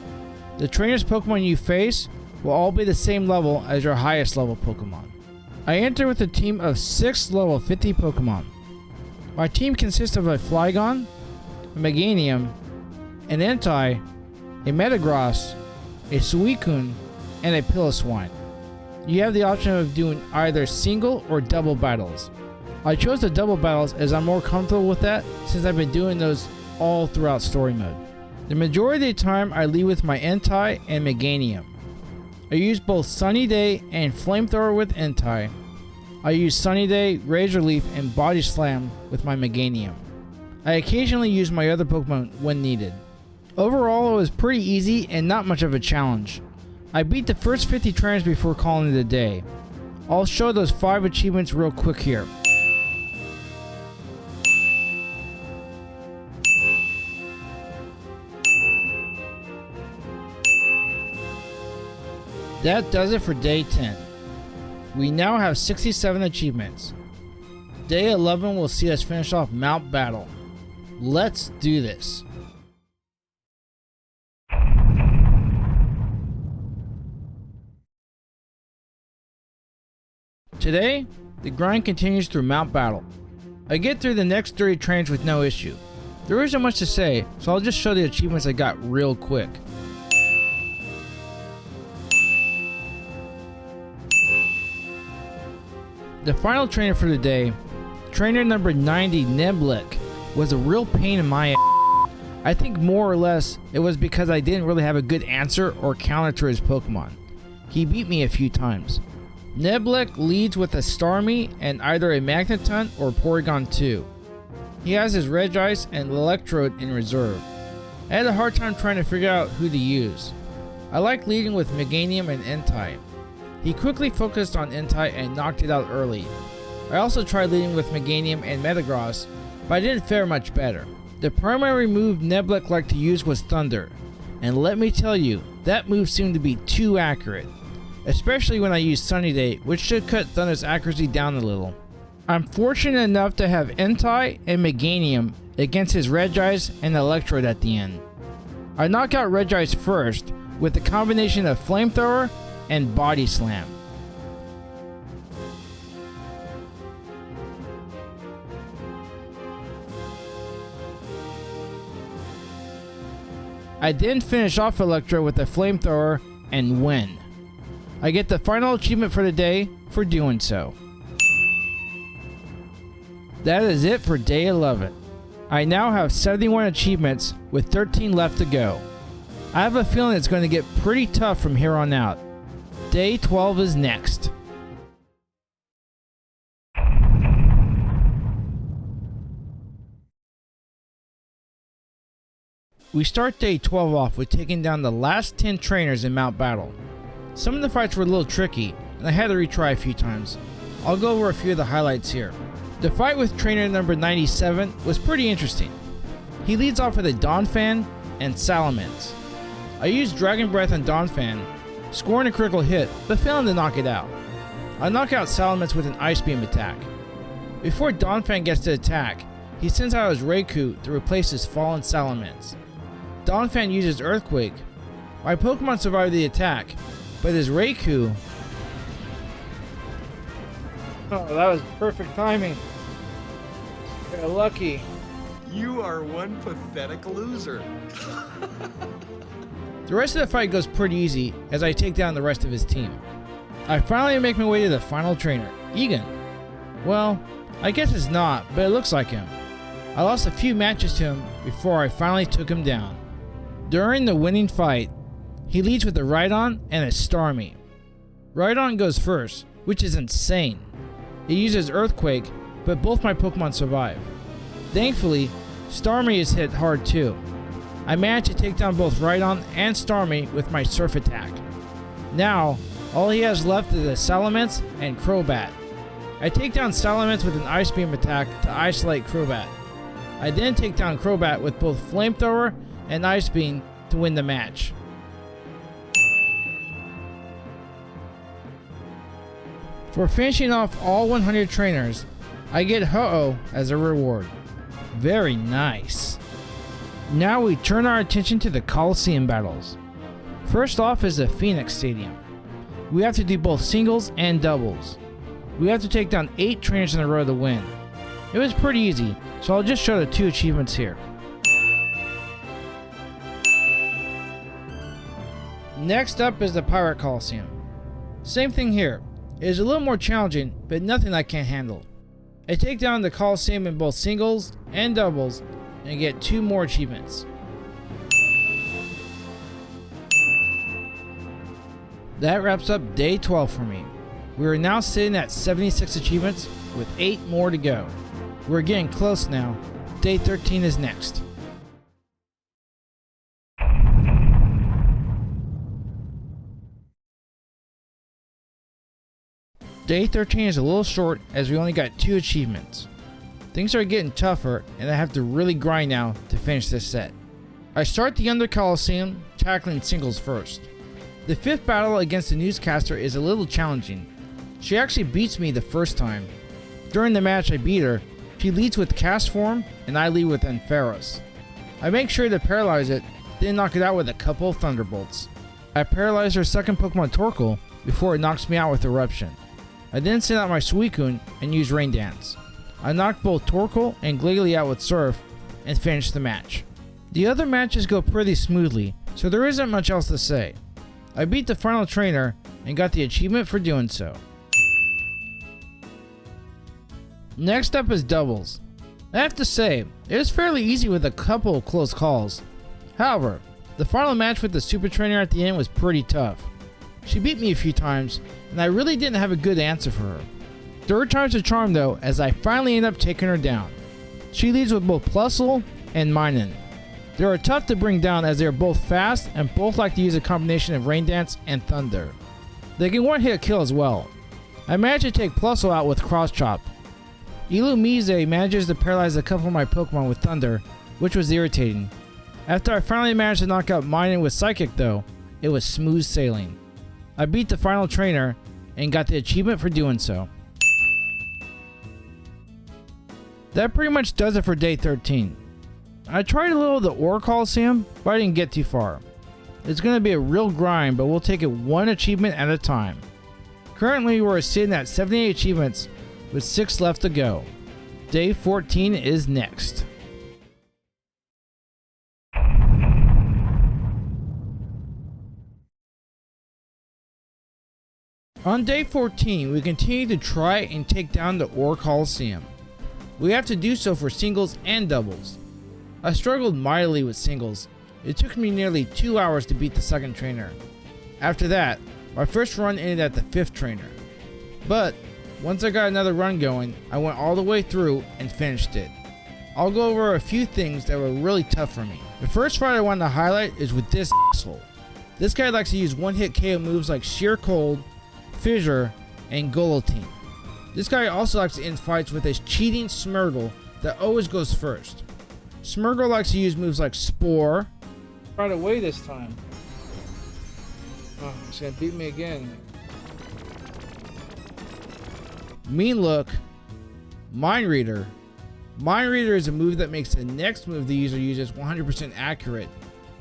The trainers Pokemon you face will all be the same level as your highest level Pokemon. I enter with a team of 6 level 50 Pokemon. My team consists of a Flygon, a Meganium, an Entei, a Metagross, a Suicune, and a Piloswine. You have the option of doing either single or double battles. I chose the double battles as I'm more comfortable with that since I've been doing those all throughout story mode. The majority of the time I lead with my Entei and Meganium. I use both Sunny Day and Flamethrower with Entei. I use Sunny Day, Razor Leaf, and Body Slam with my Meganium. I occasionally use my other Pokemon when needed. Overall, it was pretty easy and not much of a challenge. I beat the first 50 trainers before calling it a day. I'll show those 5 achievements real quick here. That does it for day 10. We now have 67 achievements. Day 11 will see us finish off Mount Battle. Let's do this. Today, the grind continues through Mount Battle. I get through the next 30 trains with no issue. There isn't much to say, so I'll just show the achievements I got real quick. The final trainer for the day, trainer number 90, Neblik, was a real pain in my ass. I think more or less it was because I didn't really have a good answer or counter to his Pokemon. He beat me a few times. Neblik leads with a Starmie and either a Magneton or Porygon 2. He has his Regice and Electrode in reserve. I had a hard time trying to figure out who to use. I like leading with Meganium and Entei. He quickly focused on Entei and knocked it out early. I also tried leading with Meganium and Metagross, but I didn't fare much better. The primary move Neblik liked to use was Thunder, and let me tell you, that move seemed to be too accurate, especially when I used Sunny Day, which should cut Thunder's accuracy down a little. I'm fortunate enough to have Entei and Meganium against his Regice and Electrode at the end. I knock out Regice first with a combination of Flamethrower and Body Slam. I then finish off Electro with a Flamethrower and win. I get the final achievement for the day for doing so. That is it for day 11. I now have 71 achievements with 13 left to go. I have a feeling it's going to get pretty tough from here on out. Day 12 is next. We start day 12 off with taking down the last 10 trainers in Mount Battle. Some of the fights were a little tricky, and I had to retry a few times. I'll go over a few of the highlights here. The fight with trainer number 97 was pretty interesting. He leads off with a Donphan and Salamence. I used Dragon Breath on Donphan, scoring a critical hit, but failing to knock it out. I knock out Salamence with an Ice Beam attack. Before Donphan gets to attack, he sends out his Raikou to replace his fallen Salamence. Donphan uses Earthquake. My Pokemon survived the attack, but his Raikou... Oh, that was perfect timing. You're lucky. You are one pathetic loser. The rest of the fight goes pretty easy as I take down the rest of his team. I finally make my way to the final trainer, Egan. Well, I guess it's not, but it looks like him. I lost a few matches to him before I finally took him down. During the winning fight, he leads with a Rhydon and a Starmie. Rhydon goes first, which is insane. He uses Earthquake, but both my Pokemon survive. Thankfully, Starmie is hit hard too. I managed to take down both Rhydon and Starmie with my Surf attack. Now, all he has left is a Salamence and Crobat. I take down Salamence with an Ice Beam attack to isolate Crobat. I then take down Crobat with both Flamethrower and Ice Beam to win the match. For finishing off all 100 trainers, I get Ho-Oh as a reward. Very nice. Now we turn our attention to the Colosseum battles. First off is the Phoenix Stadium. We have to do both singles and doubles. We have to take down 8 trainers in a row to win. It was pretty easy, so I'll just show the 2 achievements here. Next up is the Pirate Colosseum. Same thing here. It is a little more challenging, but nothing I can't handle. I take down the Colosseum in both singles and doubles and get 2 more achievements. That wraps up day 12 for me. We are now sitting at 76 achievements with 8 more to go. We're getting close now. Day 13 is next. Day 13 is a little short as we only got 2 achievements. Things are getting tougher and I have to really grind now to finish this set. I start the Under Colosseum tackling singles first. The 5th battle against the newscaster is a little challenging. She actually beats me the first time. During the match I beat her, she leads with Cast Form and I lead with Ampharos. I make sure to paralyze it, then knock it out with a couple of Thunderbolts. I paralyze her second Pokemon Torkoal before it knocks me out with Eruption. I then send out my Suicune and use Rain Dance. I knock both Torkoal and Gliggly out with Surf and finish the match. The other matches go pretty smoothly, so there isn't much else to say. I beat the final trainer and got the achievement for doing so. Next up is doubles. I have to say, it was fairly easy with a couple of close calls. However, the final match with the Super Trainer at the end was pretty tough. She beat me a few times, and I really didn't have a good answer for her. Third time's a charm though, as I finally end up taking her down. She leads with both Plusle and Minun. They are tough to bring down as they are both fast and both like to use a combination of Rain Dance and Thunder. They can one-hit kill as well. I managed to take Plusle out with Cross Chop. Illumise manages to paralyze a couple of my Pokemon with Thunder, which was irritating. After I finally managed to knock out Minun with Psychic though, it was smooth sailing. I beat the final trainer and got the achievement for doing so. That pretty much does it for day 13. I tried a little of the Orre Colosseum, but I didn't get too far. It's going to be a real grind, but we'll take it one achievement at a time. Currently we're sitting at 78 achievements with 6 left to go. Day 14 is next. On day 14, we continue to try and take down the Orre Colosseum. We have to do so for singles and doubles. I struggled mightily with singles. It took me nearly 2 hours to beat the second trainer. After that, my first run ended at the 5th trainer. But once I got another run going, I went all the way through and finished it. I'll go over a few things that were really tough for me. The first fight I want to highlight is with this asshole. This guy likes to use one-hit KO moves like Sheer Cold, Fissure, and Guillotine. This guy also likes to end fights with his cheating Smeargle that always goes first. Smeargle likes to use moves like Spore. Right away this time. Oh, he's gonna beat me again. Mean Look, Mind Reader. Mind Reader is a move that makes the next move the user uses 100% accurate,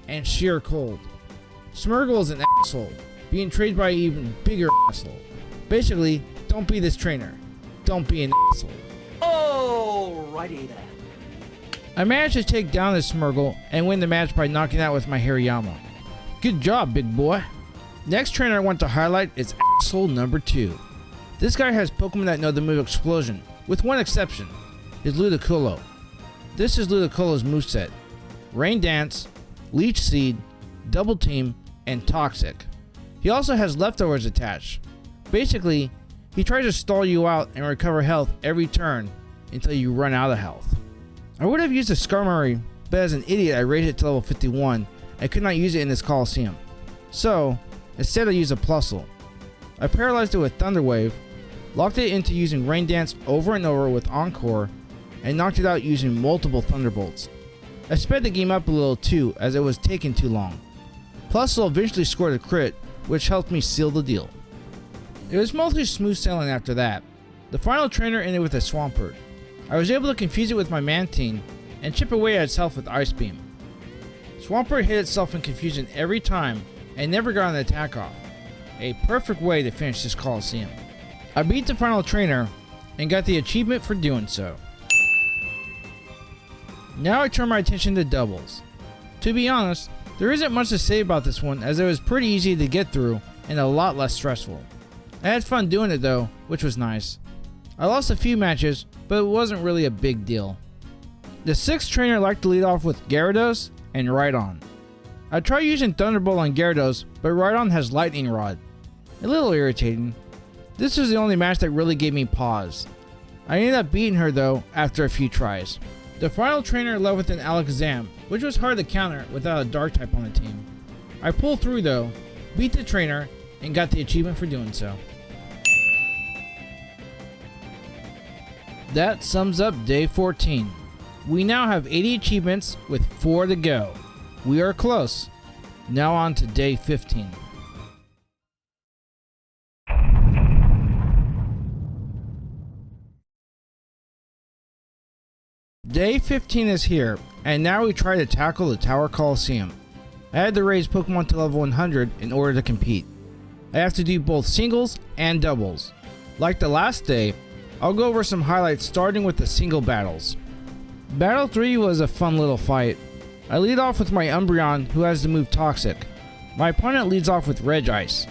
and Sheer Cold. Smeargle is an asshole, being trained by an even bigger asshole. Basically, don't be this trainer. Don't be an asshole. Alrighty then. I managed to take down this Smeargle and win the match by knocking out with my Hariyama. Good job, big boy. Next trainer I want to highlight is asshole number 2. This guy has Pokemon that know the move Explosion, with one exception, is Ludicolo. This is Ludicolo's moveset: Rain Dance, Leech Seed, Double Team, and Toxic. He also has leftovers attached. Basically, he tries to stall you out and recover health every turn until you run out of health. I would have used a Skarmory, but as an idiot I raised it to level 51 and could not use it in this Colosseum. So, instead I used a Plusle. I paralyzed it with Thunder Wave, locked it into using Rain Dance over and over with Encore, and knocked it out using multiple Thunderbolts. I sped the game up a little too, as it was taking too long. Plusle eventually scored a crit, which helped me seal the deal. It was mostly smooth sailing after that. The final trainer ended with a Swampert. I was able to confuse it with my Mantine, and chip away at its health with Ice Beam. Swampert hit itself in confusion every time, and never got an attack off. A perfect way to finish this Colosseum. I beat the final trainer, and got the achievement for doing so. Now I turn my attention to doubles. To be honest, there isn't much to say about this one, as it was pretty easy to get through and a lot less stressful. I had fun doing it though, which was nice. I lost a few matches, but it wasn't really a big deal. The 6th trainer liked to lead off with Gyarados and Rhydon. I tried using Thunderbolt on Gyarados, but Rhydon has Lightning Rod. A little irritating. This was the only match that really gave me pause. I ended up beating her though after a few tries. The final trainer led with an Alakazam, which was hard to counter without a Dark type on the team. I pulled through though, beat the trainer, and got the achievement for doing so. That sums up day 14. We now have 80 achievements with 4 to go. We are close. Now on to day 15. Day 15 is here, and now we try to tackle the Tower Colosseum. I had to raise Pokemon to level 100 in order to compete. I have to do both singles and doubles. Like the last day, I'll go over some highlights starting with the single battles. Battle 3 was a fun little fight. I lead off with my Umbreon, who has the move Toxic. My opponent leads off with Regice.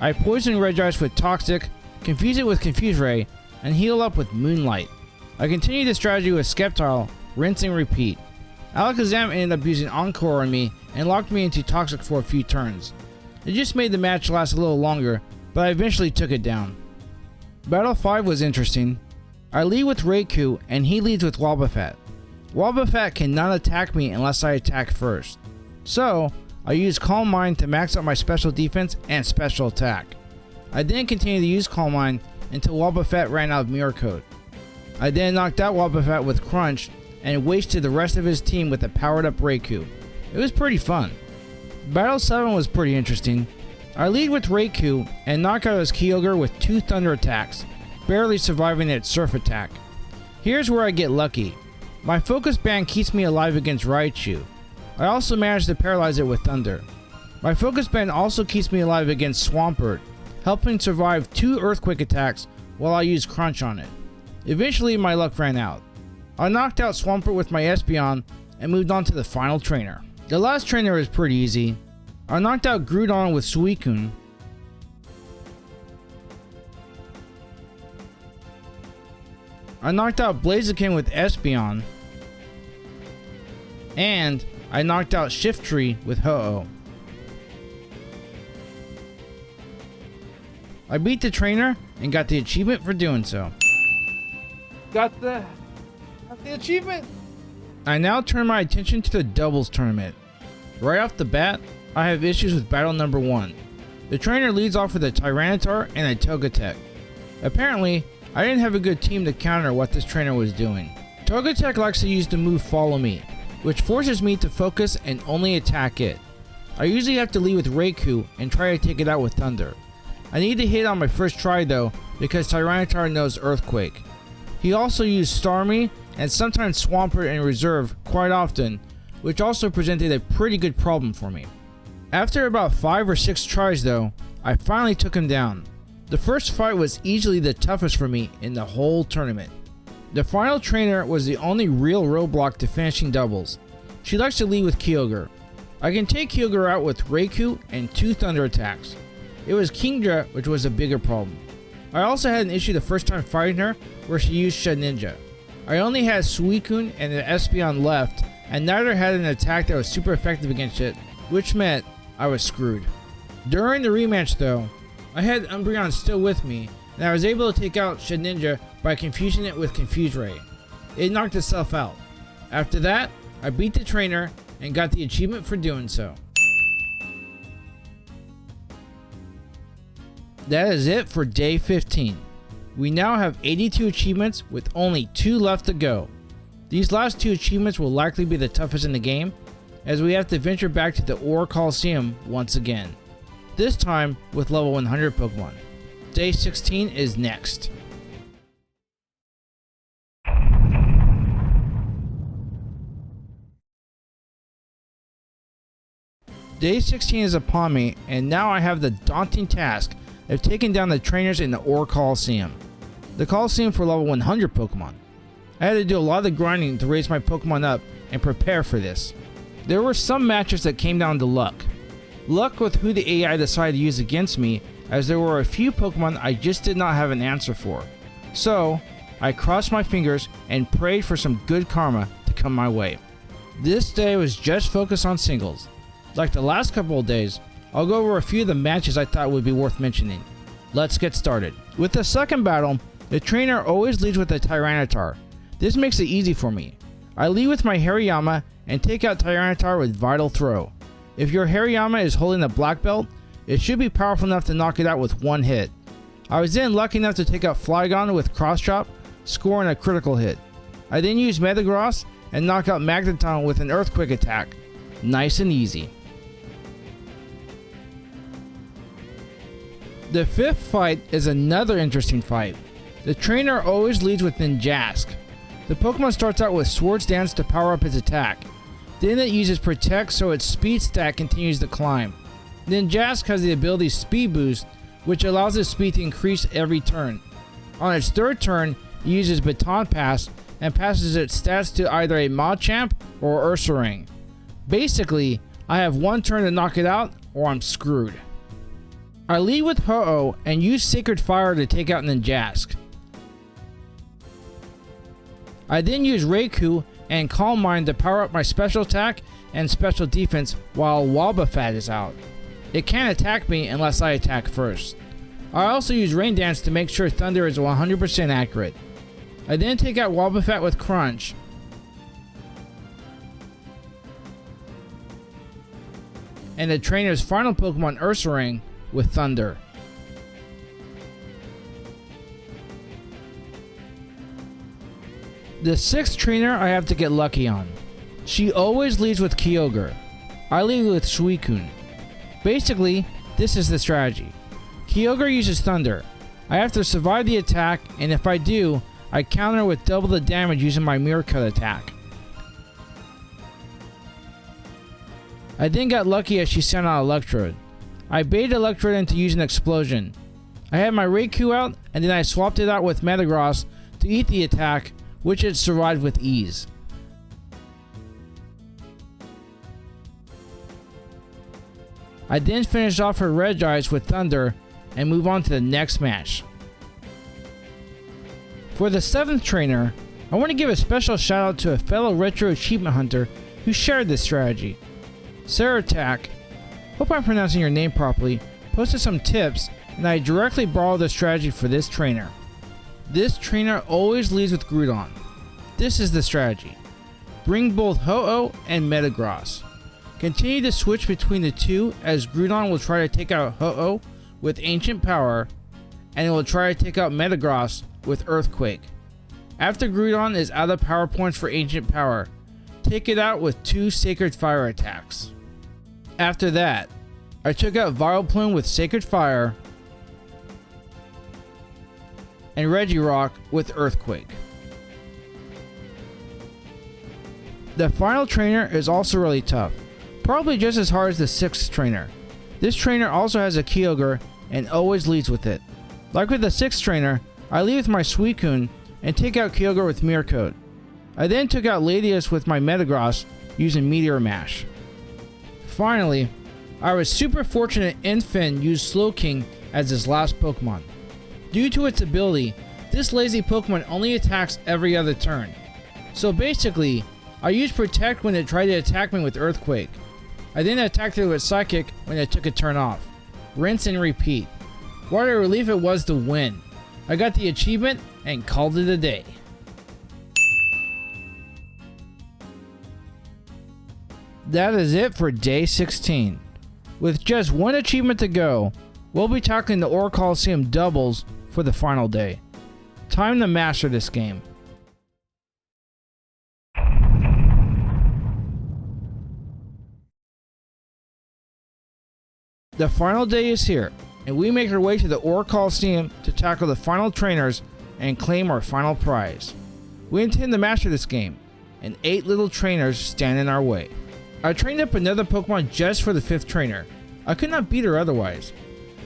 I poison Regice with Toxic, confuse it with Confuse Ray, and heal up with Moonlight. I continue the strategy with Sceptile, rinse and repeat. Alakazam ended up using Encore on me and locked me into Toxic for a few turns. It just made the match last a little longer, but I eventually took it down. Battle 5 was interesting. I lead with Raikou and he leads with Wobbuffet. Wobbuffet cannot attack me unless I attack first. So, I used Calm Mind to max out my special defense and special attack. I then continued to use Calm Mind until Wobbuffet ran out of Mirror Coat. I then knocked out Wobbuffet with Crunch and wasted the rest of his team with a powered up Raikou. It was pretty fun. Battle 7 was pretty interesting. I lead with Raikou and knock out his Kyogre with 2 Thunder attacks, barely surviving its Surf attack. Here's where I get lucky. My Focus Band keeps me alive against Raichu. I also managed to paralyze it with Thunder. My Focus Band also keeps me alive against Swampert, helping survive 2 Earthquake attacks while I use Crunch on it. Eventually my luck ran out. I knocked out Swampert with my Espeon and moved on to the final trainer. The last trainer was pretty easy. I knocked out Groudon with Suicune. I knocked out Blaziken with Espeon, and I knocked out Shiftry with Ho-Oh. I beat the trainer and got the achievement for doing so. Got the achievement! I now turn my attention to the doubles tournament. Right off the bat, I have issues with battle number 1. The trainer leads off with a Tyranitar and a Togetic. Apparently, I didn't have a good team to counter what this trainer was doing. Togetic likes to use the move Follow Me, which forces me to focus and only attack it. I usually have to lead with Raikou and try to take it out with Thunder. I need to hit on my first try though, because Tyranitar knows Earthquake. He also used Starmie and sometimes Swampert in reserve quite often, which also presented a pretty good problem for me. After about 5 or 6 tries though, I finally took him down. The first fight was easily the toughest for me in the whole tournament. The final trainer was the only real roadblock to finishing doubles. She likes to lead with Kyogre. I can take Kyogre out with Raikou and 2 Thunder attacks. It was Kingdra which was a bigger problem. I also had an issue the first time fighting her where she used Shedinja. I only had Suicune and an Espeon left, and neither had an attack that was super effective against it, which meant I was screwed. During the rematch though, I had Umbreon still with me, and I was able to take out Shedinja by confusing it with Confuse Ray. It knocked itself out. After that, I beat the trainer and got the achievement for doing so. That is it for day 15. We now have 82 achievements with only 2 left to go. These last 2 achievements will likely be the toughest in the game, as we have to venture back to the Orre Colosseum once again. This time with level 100 Pokemon. Day 16 is next. Day 16 is upon me, and now I have the daunting task of taking down the trainers in the Orre Colosseum. The Colosseum for level 100 Pokemon. I had to do a lot of the grinding to raise my Pokemon up and prepare for this. There were some matches that came down to luck. Luck with who the AI decided to use against me, as there were a few Pokemon I just did not have an answer for. So, I crossed my fingers and prayed for some good karma to come my way. This day was just focused on singles. Like the last couple of days, I'll go over a few of the matches I thought would be worth mentioning. Let's get started. With the second battle, the trainer always leads with a Tyranitar. This makes it easy for me. I lead with my Hariyama and take out Tyranitar with Vital Throw. If your Hariyama is holding a black belt, it should be powerful enough to knock it out with one hit. I was then lucky enough to take out Flygon with Cross Chop, scoring a critical hit. I then used Metagross and knock out Magneton with an Earthquake attack. Nice and easy. The fifth fight is another interesting fight. The trainer always leads with Ninjask. The Pokemon starts out with Swords Dance to power up its attack. Then it uses Protect so its speed stat continues to climb. Ninjask has the ability Speed Boost, which allows its speed to increase every turn. On its third turn, it uses Baton Pass and passes its stats to either a Machamp or Ursaring. Basically, I have one turn to knock it out or I'm screwed. I lead with Ho-Oh and use Sacred Fire to take out Ninjask. I then use Raikou and Calm Mind to power up my special attack and special defense while Wobbuffet is out. It can't attack me unless I attack first. I also use Rain Dance to make sure Thunder is 100% accurate. I then take out Wobbuffet with Crunch. And the trainer's final Pokemon Ursaring with Thunder. The sixth trainer I have to get lucky on. She always leads with Kyogre. I lead with Suicune. Basically, this is the strategy. Kyogre uses Thunder. I have to survive the attack, and if I do, I counter with double the damage using my Mirror Cut attack. I then got lucky as she sent out Electrode. I baited Electrode into using Explosion. I had my Raikou out, and then I swapped it out with Metagross to eat the attack, which it survived with ease. I then finish off her Regice with Thunder and move on to the next match. For the 7th trainer, I want to give a special shout out to a fellow retro achievement hunter who shared this strategy. Sarah Tack, hope I'm pronouncing your name properly, posted some tips and I directly borrowed the strategy for this trainer. This trainer always leads with Groudon. This is the strategy. Bring both Ho-Oh and Metagross. Continue to switch between the two as Groudon will try to take out Ho-Oh with Ancient Power and it will try to take out Metagross with Earthquake. After Groudon is out of power points for Ancient Power, take it out with 2 Sacred Fire attacks. After that, I took out Vileplume with Sacred Fire and Regirock with Earthquake. The final trainer is also really tough, probably just as hard as the 6th trainer. This trainer also has a Kyogre and always leads with it. Like with the 6th trainer, I lead with my Suicune and take out Kyogre with Mirror Coat. I then took out Latias with my Metagross using Meteor Mash. Finally, I was super fortunate Infin used Slowking as his last Pokemon. Due to its ability, this lazy Pokemon only attacks every other turn. So basically, I used Protect when it tried to attack me with Earthquake. I then attacked it with Psychic when it took a turn off. Rinse and repeat. What a relief it was to win. I got the achievement and called it a day. That is it for day 16. With just one achievement to go, we'll be tackling the Orre Colosseum doubles for the final day. Time to master this game. The final day is here, and we make our way to the Orre Colosseum to tackle the final trainers and claim our final prize. We intend to master this game, and 8 little trainers stand in our way. I trained up another Pokemon just for the 5th trainer. I could not beat her otherwise.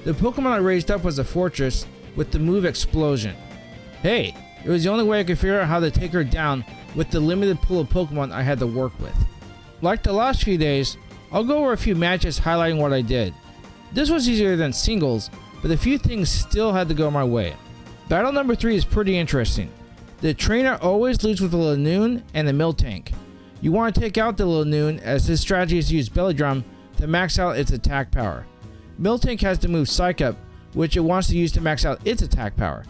The Pokemon I raised up was a Fortress with the move Explosion. Hey, it was the only way I could figure out how to take her down with the limited pool of Pokemon I had to work with. Like the last few days, I'll go over a few matches highlighting what I did. This was easier than singles, but a few things still had to go my way. Battle number 3 is pretty interesting. The trainer always leads with a Lanoon and a Miltank. You want to take out the Lanoon as his strategy is to use Belly Drum to max out its attack power. Miltank has the move Psych Up, which it wants to use to max out its attack power.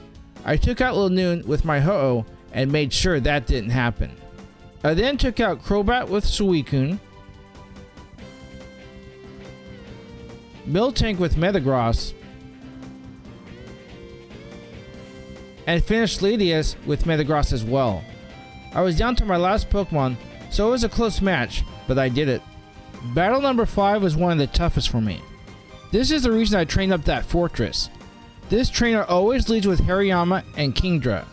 I took out Lanoon with my Ho-Oh and made sure that didn't happen. I then took out Crobat with Suicune, Miltank with Metagross, and finished Latias with Metagross as well. I was down to my last Pokemon, so it was a close match, but I did it. Battle number 5 was one of the toughest for me. This is the reason I trained up that Fortress. This trainer always leads with Hariyama and Kingdra.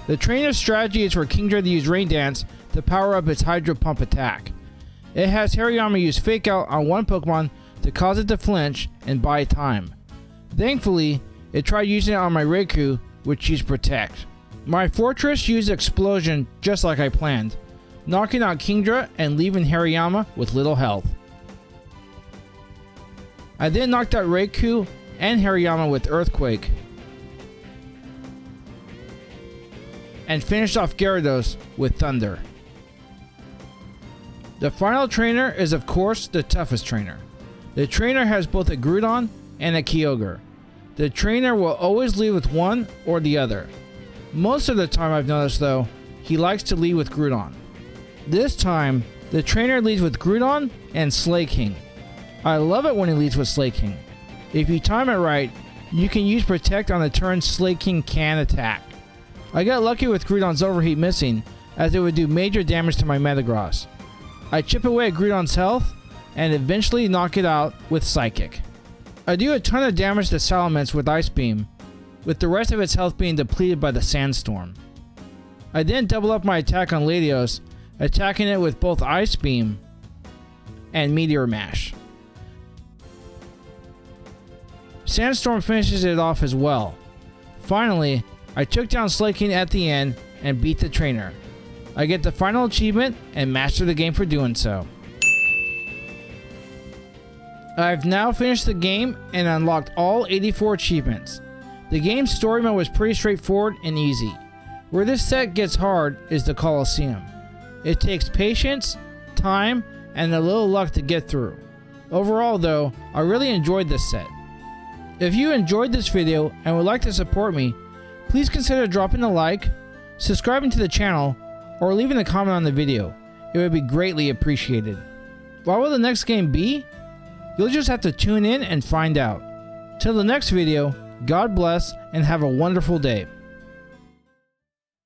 The trainer's strategy is for Kingdra to use Rain Dance to power up its Hydro Pump attack. It has Hariyama use Fake Out on one Pokemon to cause it to flinch and buy time. Thankfully, it tried using it on my Raikou, which used Protect. My Fortress used Explosion just like I planned, knocking out Kingdra and leaving Hariyama with little health. I then knocked out Raikou and Hariyama with Earthquake, and finished off Gyarados with Thunder. The final trainer is of course the toughest trainer. The trainer has both a Groudon and a Kyogre. The trainer will always lead with one or the other. Most of the time I've noticed though, he likes to lead with Groudon. This time, the trainer leads with Groudon and Slaking. I love it when he leads with Slaking. If you time it right, you can use Protect on the turn Slaking can attack. I got lucky with Groudon's Overheat missing, as it would do major damage to my Metagross. I chip away at Groudon's health, and eventually knock it out with Psychic. I do a ton of damage to Salamence with Ice Beam, with the rest of its health being depleted by the Sandstorm. I then double up my attack on Latios, attacking it with both Ice Beam and Meteor Mash. Sandstorm finishes it off as well. Finally, I took down Slaking at the end and beat the trainer. I get the final achievement and master the game for doing so. I've now finished the game and unlocked all 84 achievements. The game's story mode was pretty straightforward and easy. Where this set gets hard is the Colosseum. It takes patience, time, and a little luck to get through. Overall though, I really enjoyed this set. If you enjoyed this video and would like to support me, please consider dropping a like, subscribing to the channel, or leaving a comment on the video. It would be greatly appreciated. What will the next game be? You'll just have to tune in and find out. Till the next video, God bless and have a wonderful day.